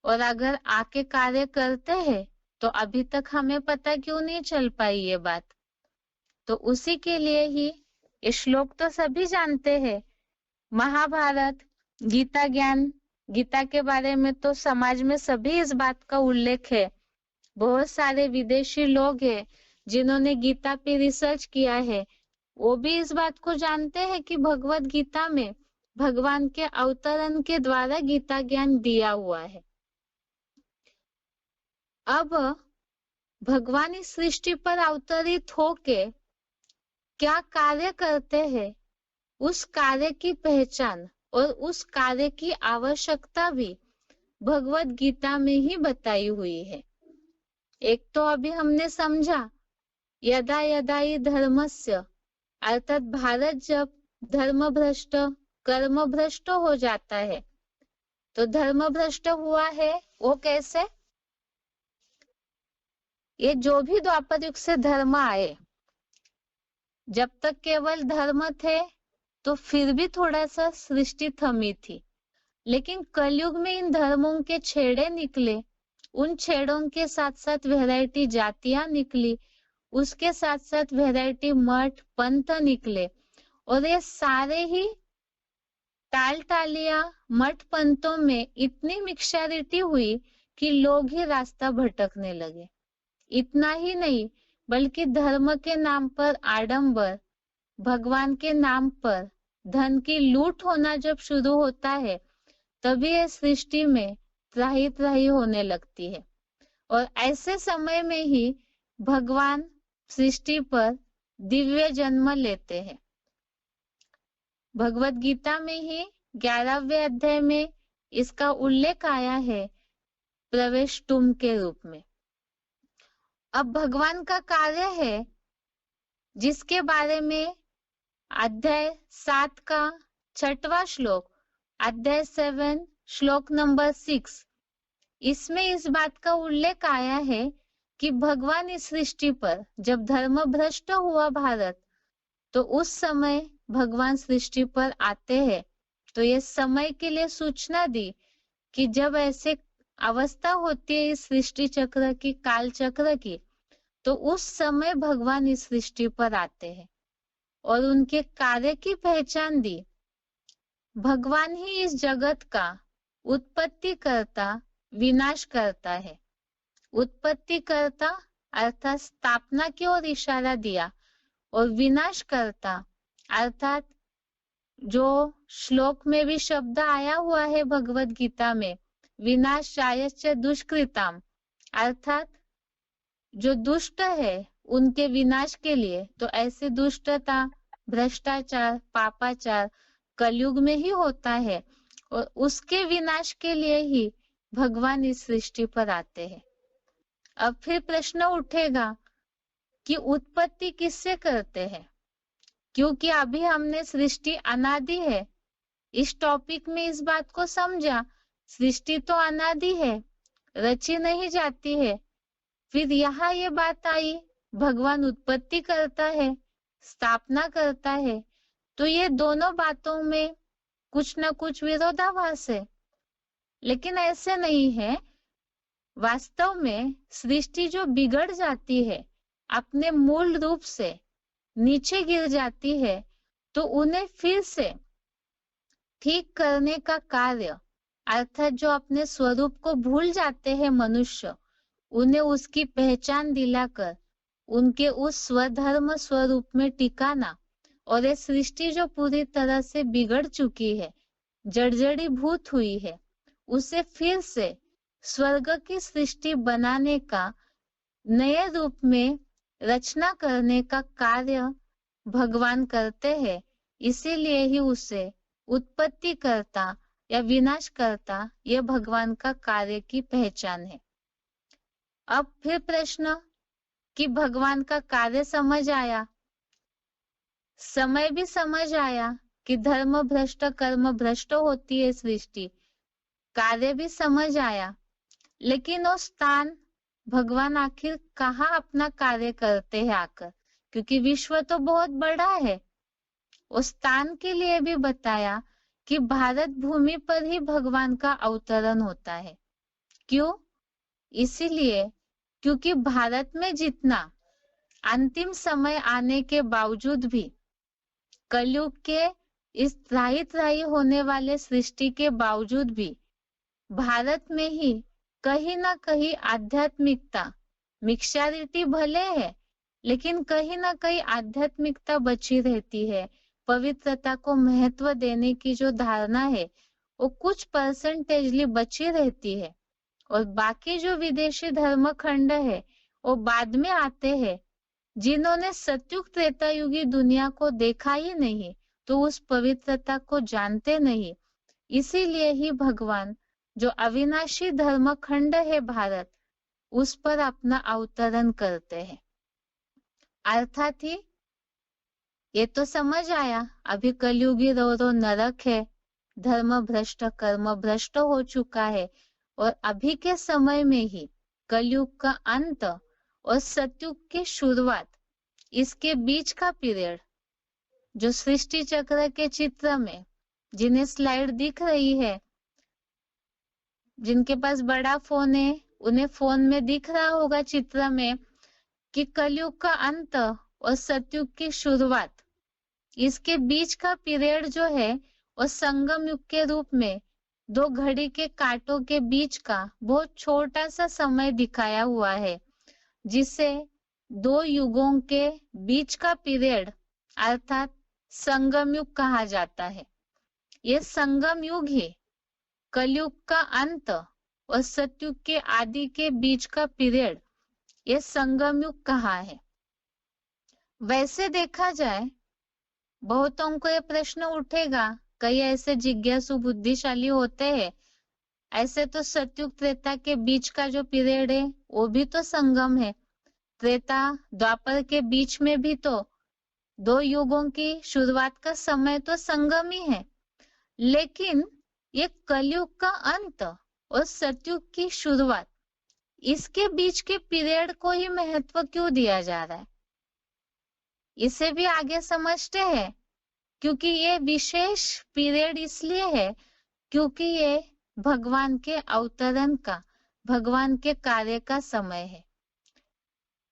और अगर आके कार्य करते हैं तो अभी तक हमें पता क्यों नहीं चल पाई ये बात। तो उसी के लिए ही ये श्लोक तो सभी जानते हैं, महाभारत, गीता ज्ञान, गीता के बारे में तो समाज में सभी इस बात का उल्लेख है। बहुत सारे विदेशी लोग हैं जिन्होंने गीता पे रिसर्च किया है, वो भी इस बात को जानते हैं कि भगवत गीता में भगवान के अवतरण के द्वारा गीता ज्ञान दिया हुआ है। अब भगवान इस सृष्टि पर अवतरित होके क्या कार्य करते हैं, उस कार्य की पहचान और उस कार्य की आवश्यकता भी भगवत गीता में ही बताई हुई है। एक तो अभी हमने समझा, यदा यदा हि धर्मस्य, अर्थात भारत जब धर्म भ्रष्ट कर्म भ्रष्ट हो जाता है, तो धर्म भ्रष्ट हुआ है वो कैसे? ये जो भी द्वापर युग से धर्म आए, जब तक केवल धर्म थे तो फिर भी थोड़ा सा सृष्टि थमी थी, लेकिन कलयुग में इन धर्मों के छेड़े निकले, उन छेड़ों के साथ साथ वैरायटी जातियां निकली, उसके साथ साथ वैरायटी मठ पंथ निकले, और ये सारे ही ताल टालिया मठ पंथों में इतनी मिक्सचरिटी हुई कि लोग ही रास्ता भटकने लगे। इतना ही नहीं, बल्कि धर्म के नाम पर आडंबर, भगवान के नाम पर धन की लूट होना जब शुरू होता है, तभी ये सृष्टि में त्राही त्राही होने लगती है। और ऐसे समय में ही भगवान सृष्टि पर दिव्य जन्म लेते हैं। भगवत गीता में ही 11वें अध्याय में इसका उल्लेख आया है, प्रवेश तुम के रूप में। अब भगवान का कार्य है, जिसके बारे में अध्याय 7 का 6वां श्लोक, अध्याय 7 श्लोक नंबर 6, इसमें इस बात का उल्लेख आया है कि भगवान इस सृष्टि पर जब धर्म भ्रष्ट हुआ भारत, तो उस समय भगवान सृष्टि पर आते हैं। तो ये समय के लिए सूचना दी कि जब ऐसे अवस्था होती है इस सृष्टि चक्र की, काल चक्र की, तो उस समय भगवान इस सृष्टि पर आते हैं और उनके कार्य की पहचान दी। भगवान ही इस जगत का उत्पत्ति करता, विनाश करता है। उत्पत्ति करता अर्थात स्थापना की ओर इशारा दिया, और विनाश करता अर्थात जो श्लोक में भी शब्द आया हुआ है भगवत गीता में, विनाशायश्च दुष्कृताम, अर्थात जो दुष्ट है उनके विनाश के लिए। तो ऐसे दुष्टता, भ्रष्टाचार, पापाचार कलयुग में ही होता है, और उसके विनाश के लिए ही भगवान इस सृष्टि पर आते हैं। अब फिर प्रश्न उठेगा कि उत्पत्ति किससे करते हैं, क्योंकि अभी हमने सृष्टि अनादि है, इस टॉपिक में इस बात को समझा। सृष्टि तो अनादि है, रची नहीं जाती है। फिर यहाँ ये बात आई, भगवान उत्पत्ति करता है, स्थापना करता है, तो ये दोनों बातों में कुछ न कुछ विरोधाभास है। लेकिन ऐसे नहीं है। वास्तव में सृष्टि जो बिगड़ जाती है, अपने मूल रूप से नीचे गिर जाती है, तो उन्हें फिर से ठीक करने का कार्य, अर्थात जो अपने स्वरूप को भूल जाते हैं मनुष्य, उन्हें उसकी पहचान दिलाकर उनके उस स्वधर्म स्वरूप में टिकाना, और ये सृष्टि जो पूरी तरह से बिगड़ चुकी है, जर्जरीभूत हुई है, उसे फिर से स्वर्ग की सृष्टि बनाने का, नए रूप में रचना करने का कार्य भगवान करते हैं। इसीलिए ही उसे उत्पत्ति करता या विनाश करता, यह भगवान का कार्य की पहचान है। अब फिर प्रश्न कि भगवान का कार्य समझ आया, समय भी समझ आया कि धर्म भ्रष्ट कर्म भ्रष्ट होती है सृष्टि, कार्य भी समझ आया, लेकिन वो स्थान भगवान आखिर कहाँ अपना कार्य करते हैं आकर, क्योंकि विश्व तो बहुत बड़ा है। उस स्थान के लिए भी बताया कि भारत भूमि पर ही भगवान का अवतरण होता है। क्यों? इसीलिए क्योंकि भारत में जितना अंतिम समय आने के बावजूद भी, कलयुग के इस त्राही त्राही होने वाले सृष्टि के बावजूद भी, भारत में ही कहीं ना कहीं आध्यात्मिकता, मिक्सचरिटी भले है, लेकिन कहीं ना कहीं आध्यात्मिकता बची रहती है। पवित्रता को महत्व देने की जो धारणा है, वो कुछ परसेंटेजली बची रहती है, और बाकी जो विदेशी धर्म खंड है, वो बाद में आते हैं, जिन्होंने सतयुग त्रेतायुगी दुनिया को देखा ही नहीं, तो उस पवित्रता को जानते नहीं। इसीलिए ही भगवान जो अविनाशी धर्म खंड है भारत, उस पर अपना अवतरण करते हैं। अर्थात ही ये तो समझ आया, अभी कलयुगी रो नरक है, धर्म भ्रष्ट कर्म भ्रष्ट हो चुका है, और अभी के समय में ही कलयुग का अंत और सतयुग की शुरुआत, इसके बीच का पीरियड जो सृष्टि चक्र के चित्र में, जिन्हें स्लाइड दिख रही है, जिनके पास बड़ा फोन है उन्हें फोन में दिख रहा होगा चित्र में, कि कलयुग का अंत और सतयुग की शुरुआत, इसके बीच का पीरियड जो है वो संगम युग के रूप में दो घड़ी के कांटों के बीच का बहुत छोटा सा समय दिखाया हुआ है, जिसे दो युगों के बीच का पीरियड अर्थात संगम युग कहा जाता है। ये संगम युग ही कलयुग का अंत और सतयुग के आदि के बीच का पीरियड ये संगम युग कहा है। वैसे देखा जाए, बहुतों को ये प्रश्न उठेगा, कई ऐसे जिज्ञासु बुद्धिशाली होते हैं, ऐसे तो सतयुग त्रेता के बीच का जो पीरियड है वो भी तो संगम है, त्रेता द्वापर के बीच में भी तो दो युगों की शुरुआत का समय तो संगम ही है। लेकिन ये कलयुग का अंत और सतयुग की शुरुआत, इसके बीच के पीरियड को ही महत्व क्यों दिया जा रहा है, इसे भी आगे समझते हैं। क्योंकि ये विशेष पीरियड इसलिए है क्योंकि ये भगवान के अवतरण का, भगवान के कार्य का समय है।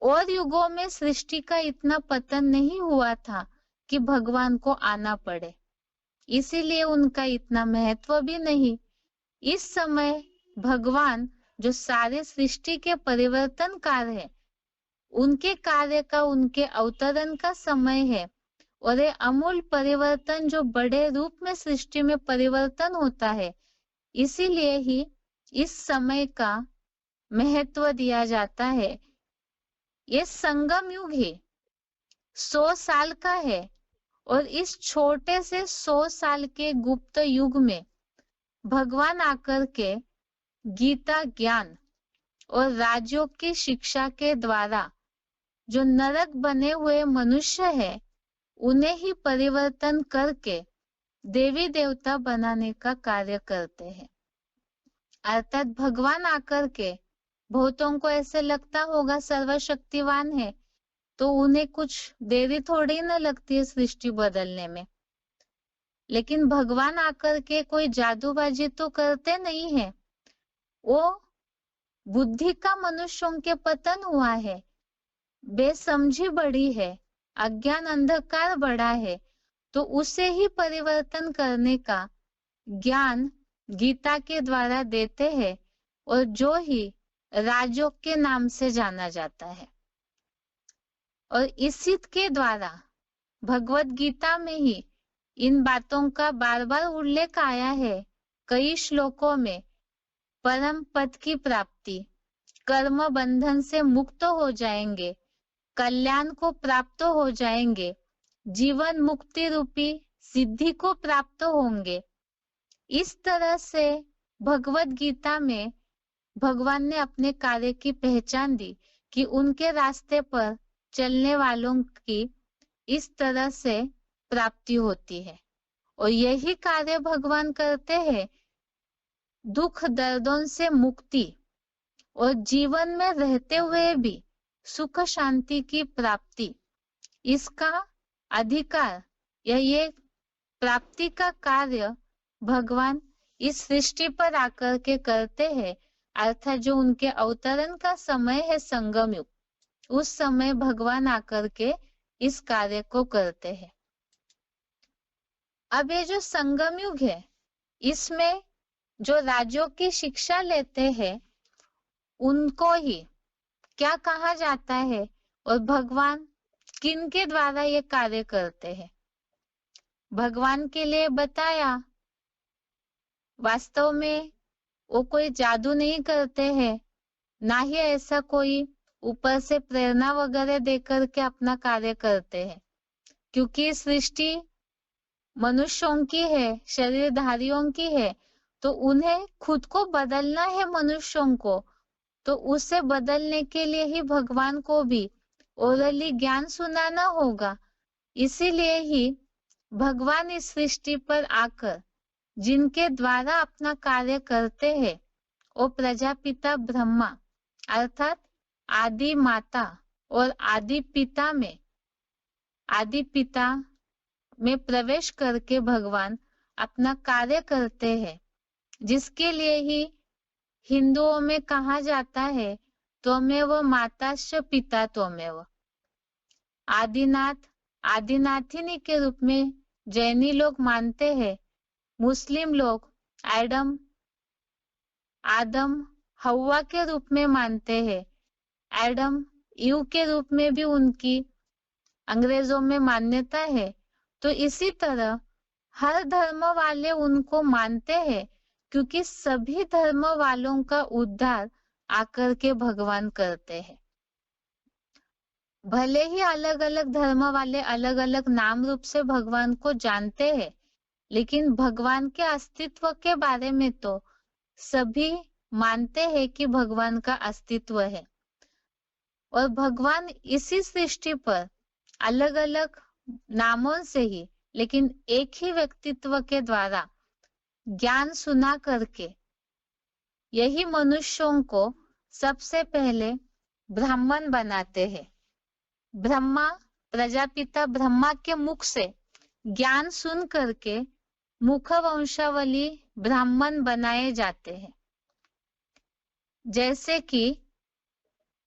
और युगों में सृष्टि का इतना पतन नहीं हुआ था कि भगवान को आना पड़े, इसीलिए उनका इतना महत्व भी नहीं। इस समय भगवान जो सारे सृष्टि के परिवर्तनकार है, उनके कार्य का, उनके अवतरण का समय है। और ये अमूल परिवर्तन जो बड़े रूप में सृष्टि में परिवर्तन होता है, इसीलिए ही इस समय का महत्व दिया जाता है। ये संगम युग ही 100 साल का है और इस छोटे से 100 साल के गुप्त युग में भगवान आकर के गीता ज्ञान और राजयोग की शिक्षा के द्वारा जो नरक बने हुए मनुष्य है, उन्हें ही परिवर्तन करके देवी देवता बनाने का कार्य करते हैं। अर्थात भगवान आकर के, बहुतों को ऐसे लगता होगा सर्वशक्तिवान है तो उन्हें कुछ देरी थोड़ी न लगती है सृष्टि बदलने में, लेकिन भगवान आकर के कोई जादूबाजी तो करते नहीं है। वो बुद्धि का मनुष्यों के पतन हुआ है, बेसमझी बढ़ी है, अज्ञान अंधकार बढ़ा है, तो उसे ही परिवर्तन करने का ज्ञान गीता के द्वारा देते हैं, और जो ही राजयोग के नाम से जाना जाता है। और इसी के द्वारा भगवत गीता में ही इन बातों का बार बार उल्लेख आया है कई श्लोकों में। परम पद की प्राप्ति, कर्म बंधन से मुक्त हो जाएंगे, कल्याण को प्राप्त हो जाएंगे, जीवन मुक्ति रूपी सिद्धि को प्राप्त होंगे। इस तरह से भगवत गीता में भगवान ने अपने कार्य की पहचान दी कि उनके रास्ते पर चलने वालों की इस तरह से प्राप्ति होती है। और यही कार्य भगवान करते हैं, दुख दर्दों से मुक्ति और जीवन में रहते हुए भी सुख शांति की प्राप्ति, इसका अधिकार या ये प्राप्ति का कार्य भगवान इस सृष्टि पर आकर के करते हैं। अर्थात जो उनके अवतरण का समय है संगम युग, उस समय भगवान आकर के इस कार्य को करते हैं। अब ये जो संगम युग है, इसमें जो राजयोग की शिक्षा लेते हैं उनको ही क्या कहा जाता है और भगवान किन के द्वारा ये कार्य करते हैं? भगवान के लिए बताया, वास्तव में वो कोई जादू नहीं करते हैं, ना ही ऐसा कोई ऊपर से प्रेरणा वगैरह देकर के अपना कार्य करते हैं, क्योंकि सृष्टि मनुष्यों की है, शरीरधारियों की है, तो उन्हें खुद को बदलना है मनुष्यों को, तो उसे बदलने के लिए ही भगवान को भी ओरली ज्ञान सुनाना होगा। इसीलिए ही भगवान इस सृष्टि पर आकर जिनके द्वारा अपना कार्य करते हैं, वो प्रजापिता ब्रह्मा अर्थात आदि माता और आदि पिता में प्रवेश करके भगवान अपना कार्य करते हैं, जिसके लिए ही हिंदुओं में कहा जाता है त्वमेव माताश्च पिता त्वमेव। आदिनाथिनी के रूप में जैनी लोग मानते हैं, मुस्लिम लोग एडम आदम हव्वा के रूप में मानते हैं, एडम ईव के रूप में भी उनकी अंग्रेजों में मान्यता है, तो इसी तरह हर धर्म वाले उनको मानते हैं, क्योंकि सभी धर्म वालों का उद्धार आकर के भगवान करते हैं। भले ही अलग अलग धर्म वाले अलग अलग नाम रूप से भगवान को जानते हैं, लेकिन भगवान के अस्तित्व के बारे में तो सभी मानते हैं कि भगवान का अस्तित्व है। और भगवान इसी सृष्टि पर अलग अलग नामों से ही, लेकिन एक ही व्यक्तित्व के द्वारा ज्ञान सुना करके यही मनुष्यों को सबसे पहले ब्राह्मण बनाते हैं। ब्रह्मा, प्रजापिता ब्रह्मा के मुख से ज्ञान सुन करके मुख वंशावली ब्राह्मण बनाए जाते हैं। जैसे कि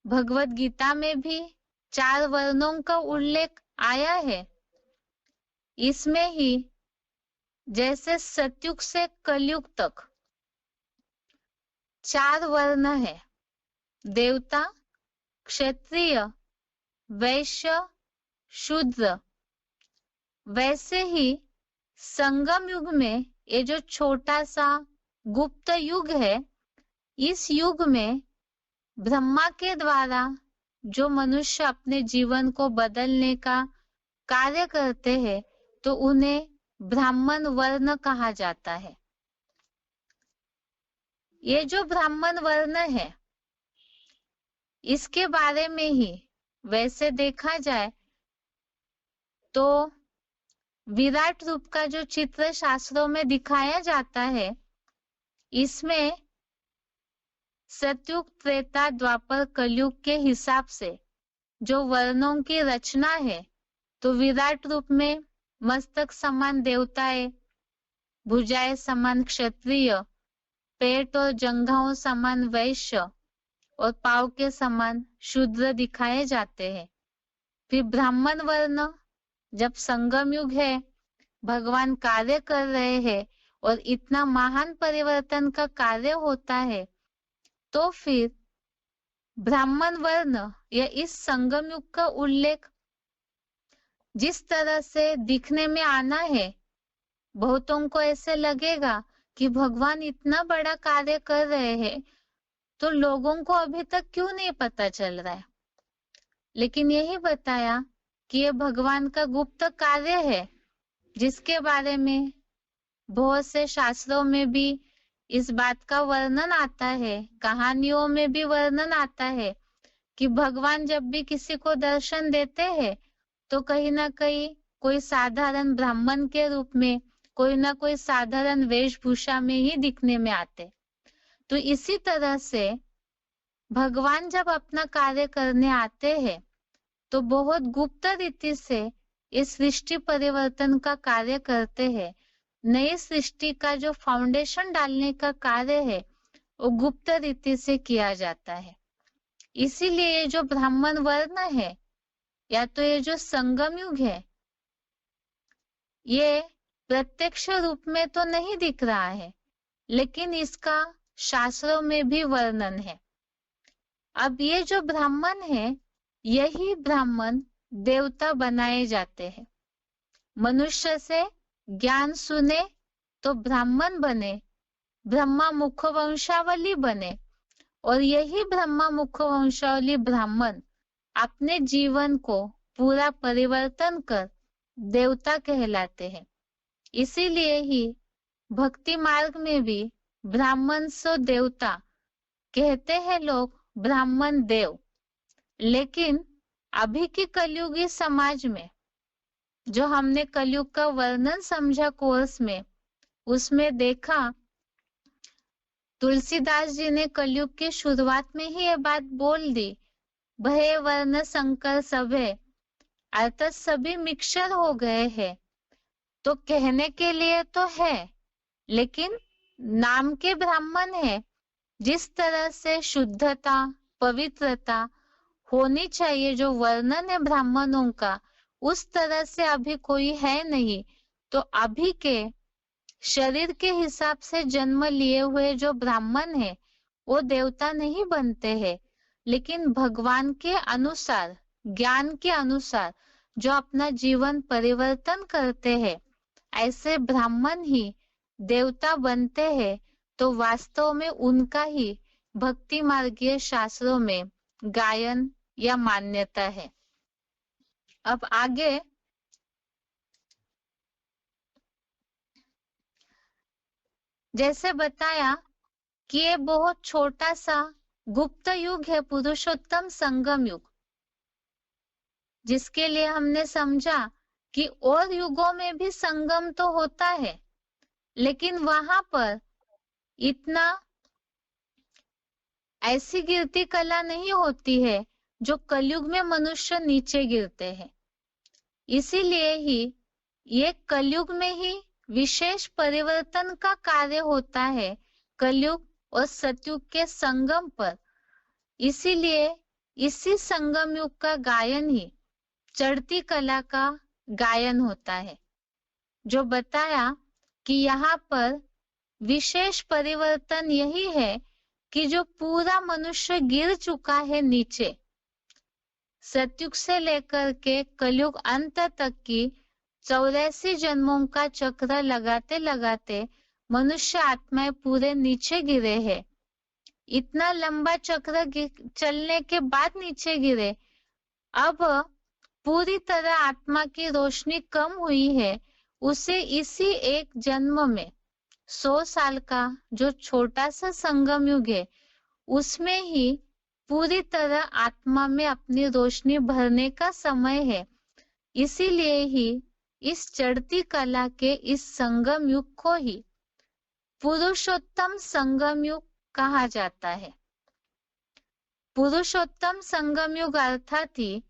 भगवत गीता में भी 4 वर्णों का उल्लेख आया है। इसमें ही जैसे सतयुग से कलयुग तक 4 वर्ण है, देवता, क्षत्रिय, वैश्य, शूद्र। वैसे ही संगम युग में ये जो छोटा सा गुप्त युग है, इस युग में ब्रह्मा के द्वारा जो मनुष्य अपने जीवन को बदलने का कार्य करते हैं, तो उन्हें ब्राह्मण वर्ण कहा जाता है। ये जो ब्राह्मण वर्ण है, इसके बारे में ही वैसे देखा जाए तो विराट रूप का जो चित्र शास्त्रों में दिखाया जाता है, इसमें सतयुग, त्रेता, द्वापर, कलयुग के हिसाब से जो वर्णों की रचना है, तो विराट रूप में मस्तक समान देवताएं, भुजाएं समान क्षत्रिय, पेट और जंघाओं समान वैश्य और पांव के समान शूद्र दिखाए जाते हैं। फिर ब्राह्मण वर्ण, जब संगम युग है, भगवान कार्य कर रहे हैं और इतना महान परिवर्तन का कार्य होता है, तो फिर ब्राह्मण वर्ण या इस संगम युग का उल्लेख जिस तरह से दिखने में आना है, बहुतों को ऐसे लगेगा कि भगवान इतना बड़ा कार्य कर रहे हैं, तो लोगों को अभी तक क्यों नहीं पता चल रहा है। लेकिन यही बताया कि ये भगवान का गुप्त कार्य है, जिसके बारे में बहुत से शास्त्रों में भी इस बात का वर्णन आता है, कहानियों में भी वर्णन आता है कि भगवान जब भी किसी को दर्शन देते हैं, तो कहीं ना कहीं कोई साधारण ब्राह्मण के रूप में, कोई ना कोई साधारण वेशभूषा में ही दिखने में आते। तो इसी तरह से भगवान जब अपना कार्य करने आते हैं, तो बहुत गुप्त रीति से इस सृष्टि परिवर्तन का कार्य करते हैं। नई सृष्टि का जो फाउंडेशन डालने का कार्य है, वो गुप्त रीति से किया जाता है। इसीलिए ये जो ब्राह्मण वर्ण है, या तो ये जो संगम युग है, ये प्रत्यक्ष रूप में तो नहीं दिख रहा है, लेकिन इसका शास्त्रों में भी वर्णन है। अब ये जो ब्राह्मण है, यही ब्राह्मण देवता बनाए जाते हैं। मनुष्य से ज्ञान सुने तो ब्राह्मण बने, ब्रह्मा मुख वंशावली बने, और यही ब्रह्मा मुख वंशावली ब्राह्मण अपने जीवन को पूरा परिवर्तन कर देवता कहलाते हैं। इसीलिए ही भक्ति मार्ग में भी ब्राह्मण सो देवता कहते हैं लोग, ब्राह्मण देव। लेकिन अभी की कलयुगी समाज में जो हमने कलयुग का वर्णन समझा कोर्स में, उसमें देखा तुलसीदास जी ने कलयुग की शुरुआत में ही ये बात बोल दी, भय वर्ण संकर सभे, अर्थात सभी मिक्सचर हो गए हैं। तो कहने के लिए तो है, लेकिन नाम के ब्राह्मण है। जिस तरह से शुद्धता, पवित्रता होनी चाहिए, जो वर्णन है ब्राह्मणों का, उस तरह से अभी कोई है नहीं। तो अभी के शरीर के हिसाब से जन्म लिए हुए जो ब्राह्मण है, वो देवता नहीं बनते हैं, लेकिन भगवान के अनुसार, ज्ञान के अनुसार जो अपना जीवन परिवर्तन करते हैं, ऐसे ब्राह्मण ही देवता बनते हैं। तो वास्तव में उनका ही भक्ति मार्गीय शास्त्रों में गायन या मान्यता है। अब आगे जैसे बताया कि ये बहुत छोटा सा गुप्त युग है, पुरुषोत्तम संगम युग, जिसके लिए हमने समझा कि और युगों में भी संगम तो होता है, लेकिन वहां पर इतना ऐसी गिरती कला नहीं होती है जो कलयुग में मनुष्य नीचे गिरते हैं। इसीलिए ही ये कलयुग में ही विशेष परिवर्तन का कार्य होता है, कलयुग और सतयुग के संगम पर। इसीलिए इसी संगम युग का गायन ही चढ़ती कला का गायन होता है, जो बताया कि यहाँ पर विशेष परिवर्तन यही है कि जो पूरा मनुष्य गिर चुका है नीचे, सतयुग से लेकर के कलयुग अंत तक की 84 जन्मों का चक्र लगाते लगाते मनुष्य आत्माएं पूरे नीचे गिरे हैं। इतना लंबा चक्र चलने के बाद नीचे गिरे, अब पूरी तरह आत्मा की रोशनी कम हुई है, उसे इसी एक जन्म में 100 साल का जो छोटा सा संगम युग है, उसमें ही पूरी तरह आत्मा में अपनी रोशनी भरने का समय है। इसीलिए ही इस चढ़ती कला के इस संगम युग को ही पुरुषोत्तम संगम युग कहा जाता है। पुरुषोत्तम संगम युग अर्थात ही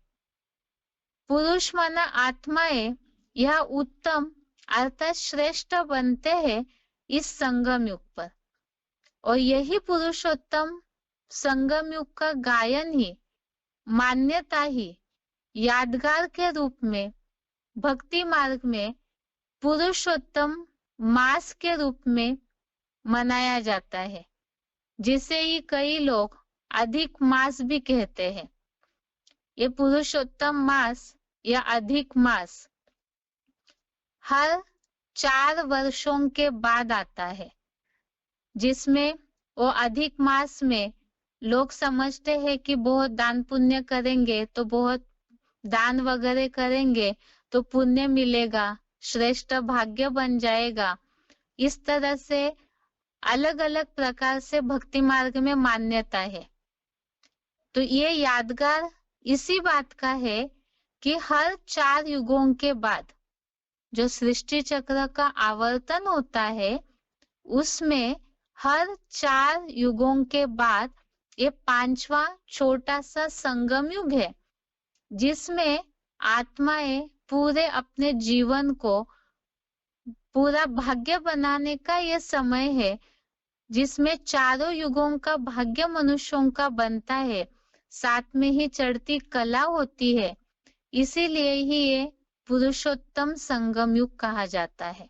पुरुष माना आत्माएं यह उत्तम अर्थात श्रेष्ठ बनते हैं इस संगम युग पर, और यही पुरुषोत्तम संगम युग का गायन ही, मान्यता ही यादगार के रूप में भक्ति मार्ग में पुरुषोत्तम मास के रूप में मनाया जाता है, जिसे ही कई लोग अधिक मास भी कहते हैं। ये पुरुषोत्तम मास या अधिक मास हर 4 वर्षों के बाद आता है, जिसमें वो अधिक मास में लोग समझते हैं कि बहुत दान पुण्य करेंगे तो बहुत दान वगैरह करेंगे तो पुण्य मिलेगा, श्रेष्ठ भाग्य बन जाएगा। इस तरह से अलग अलग प्रकार से भक्ति मार्ग में मान्यता है। तो ये यादगार इसी बात का है कि हर 4 युगों के बाद जो सृष्टि चक्र का आवर्तन होता है, उसमें हर 4 युगों के बाद ये 5वां छोटा सा संगम युग है, जिसमें आत्माएं पूरे अपने जीवन को पूरा भाग्य बनाने का ये समय है, जिसमें चारों युगों का भाग्य मनुष्यों का बनता है, साथ में ही चढ़ती कला होती है। इसीलिए ही ये पुरुषोत्तम संगम युग कहा जाता है।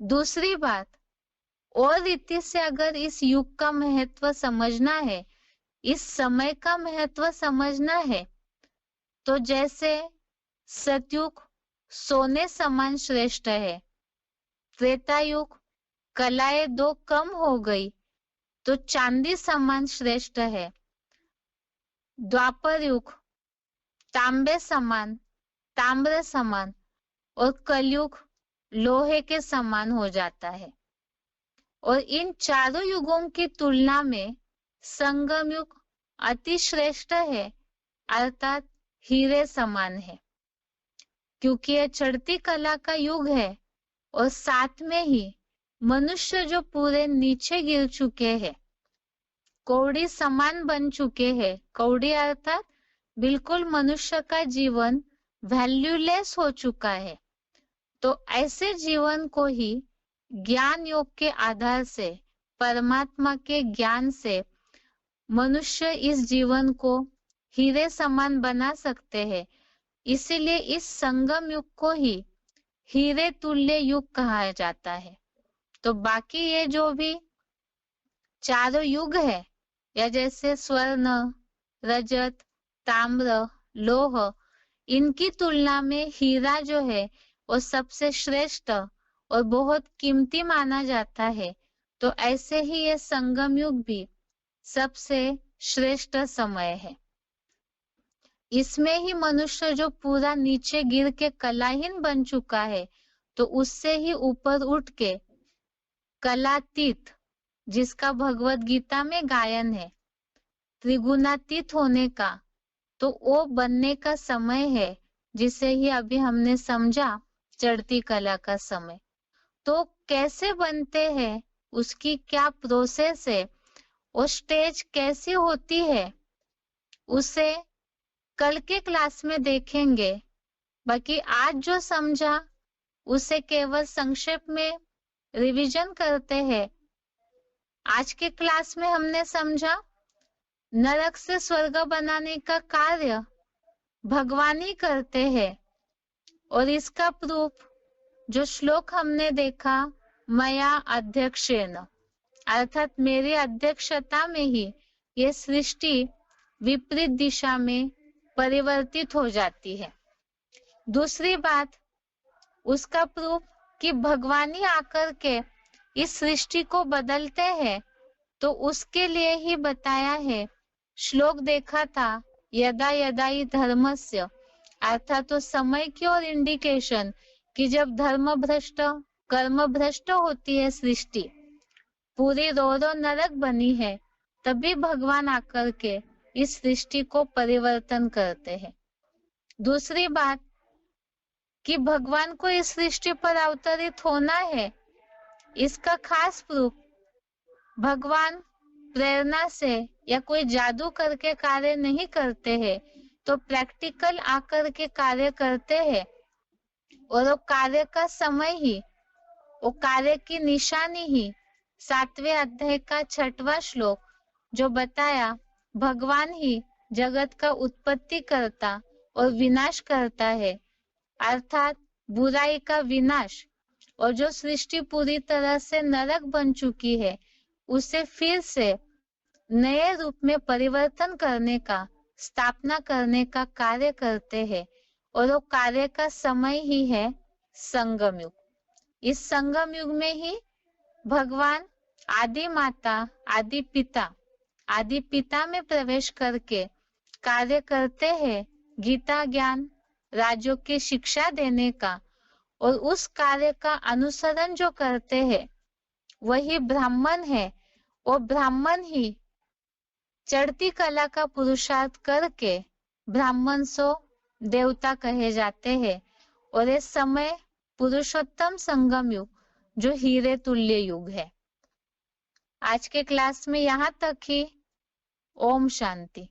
दूसरी बात, और रीति से अगर इस युग का महत्व समझना है, इस समय का महत्व समझना है, तो जैसे सतयुग सोने समान श्रेष्ठ है, त्रेता युग कलाएं 2 कम हो गई तो चांदी समान श्रेष्ठ है, द्वापर युग तांबे समान, ताम्र समान, और कलयुग लोहे के समान हो जाता है। और इन चारों युगों की तुलना में संगम युग अति श्रेष्ठ है, अर्थात हीरे समान है, क्योंकि यह चढ़ती कला का युग है और साथ में ही मनुष्य जो पूरे नीचे गिर चुके हैं, कौड़ी समान बन चुके हैं, कौड़ी अर्थात बिल्कुल मनुष्य का जीवन वैल्यूलेस हो चुका है, तो ऐसे जीवन को ही ज्ञान योग के आधार से, परमात्मा के ज्ञान से मनुष्य इस जीवन को हीरे समान बना सकते हैं। इसीलिए इस संगम युग को ही हीरे तुल्य युग कहा जाता है। तो बाकी ये जो भी चारों युग है, या जैसे स्वर्ण, रजत, ताम्र, लोह, इनकी तुलना में हीरा जो है वो सबसे श्रेष्ठ और बहुत कीमती माना जाता है। तो ऐसे ही ये संगम युग भी सबसे श्रेष्ठ समय है। इसमें ही मनुष्य जो पूरा नीचे गिर के कलाहीन बन चुका है, तो उससे ही ऊपर उठ के कलातीत, जिसका भगवत गीता में गायन है, त्रिगुणातीत होने का, तो वो बनने का समय है, जिसे ही अभी हमने समझा चढ़ती कला का समय। तो कैसे बनते हैं, उसकी क्या प्रोसेस है, वो स्टेज कैसी होती है, उसे कल के क्लास में देखेंगे। बाकी आज जो समझा उसे केवल संक्षेप में रिवीजन करते हैं। आज के क्लास में हमने समझा नरक से स्वर्ग बनाने का कार्य भगवान ही करते हैं, और इसका प्रूफ जो श्लोक हमने देखा, मया अध्यक्षेन, अर्थात मेरी अध्यक्षता में ही ये सृष्टि विपरीत दिशा में परिवर्तित हो जाती है। दूसरी बात, उसका प्रूफ कि भगवान ही आकर के इस सृष्टि को बदलते हैं, तो उसके लिए ही बताया है। श्लोक देखा था, यदा यदा ही धर्मस्य, अर्थात तो समय की और इंडिकेशन कि जब धर्म भ्रष्ट कर्म भ्रष्ट होती है सृष्टि, पूरी रो नरक बनी है, तभी भगवान आकर के इस सृष्टि को परिवर्तन करते हैं। दूसरी बात कि भगवान को इस सृष्टि पर अवतरित होना है, इसका खास प्रूफ भगवान प्रेरणा से या कोई जादू करके कार्य नहीं करते हैं, तो प्रैक्टिकल आकर के कार्य करते हैं। और वो कार्य का समय ही, वो कार्य की निशानी ही 7वें अध्याय का 6वां श्लोक जो बताया, भगवान ही जगत का उत्पत्ति करता और विनाश करता है, अर्थात बुराई का विनाश, और जो सृष्टि पूरी तरह से नरक बन चुकी है उसे फिर से नए रूप में परिवर्तन करने का, स्थापना करने का कार्य करते हैं। और वो कार्य का समय ही है संगम युग। इस संगम युग में ही भगवान आदि माता, आदि पिता में प्रवेश करके कार्य करते हैं, गीता ज्ञान राजों की शिक्षा देने का, और उस कार्य का अनुसरण जो करते हैं वही ब्राह्मण है। और ब्राह्मण ही चढ़ती कला का पुरुषार्थ करके ब्राह्मण सो देवता कहे जाते हैं। और इस समय पुरुषोत्तम संगम युग जो हीरे तुल्य युग है। आज के क्लास में यहाँ तक ही। ओम शांति।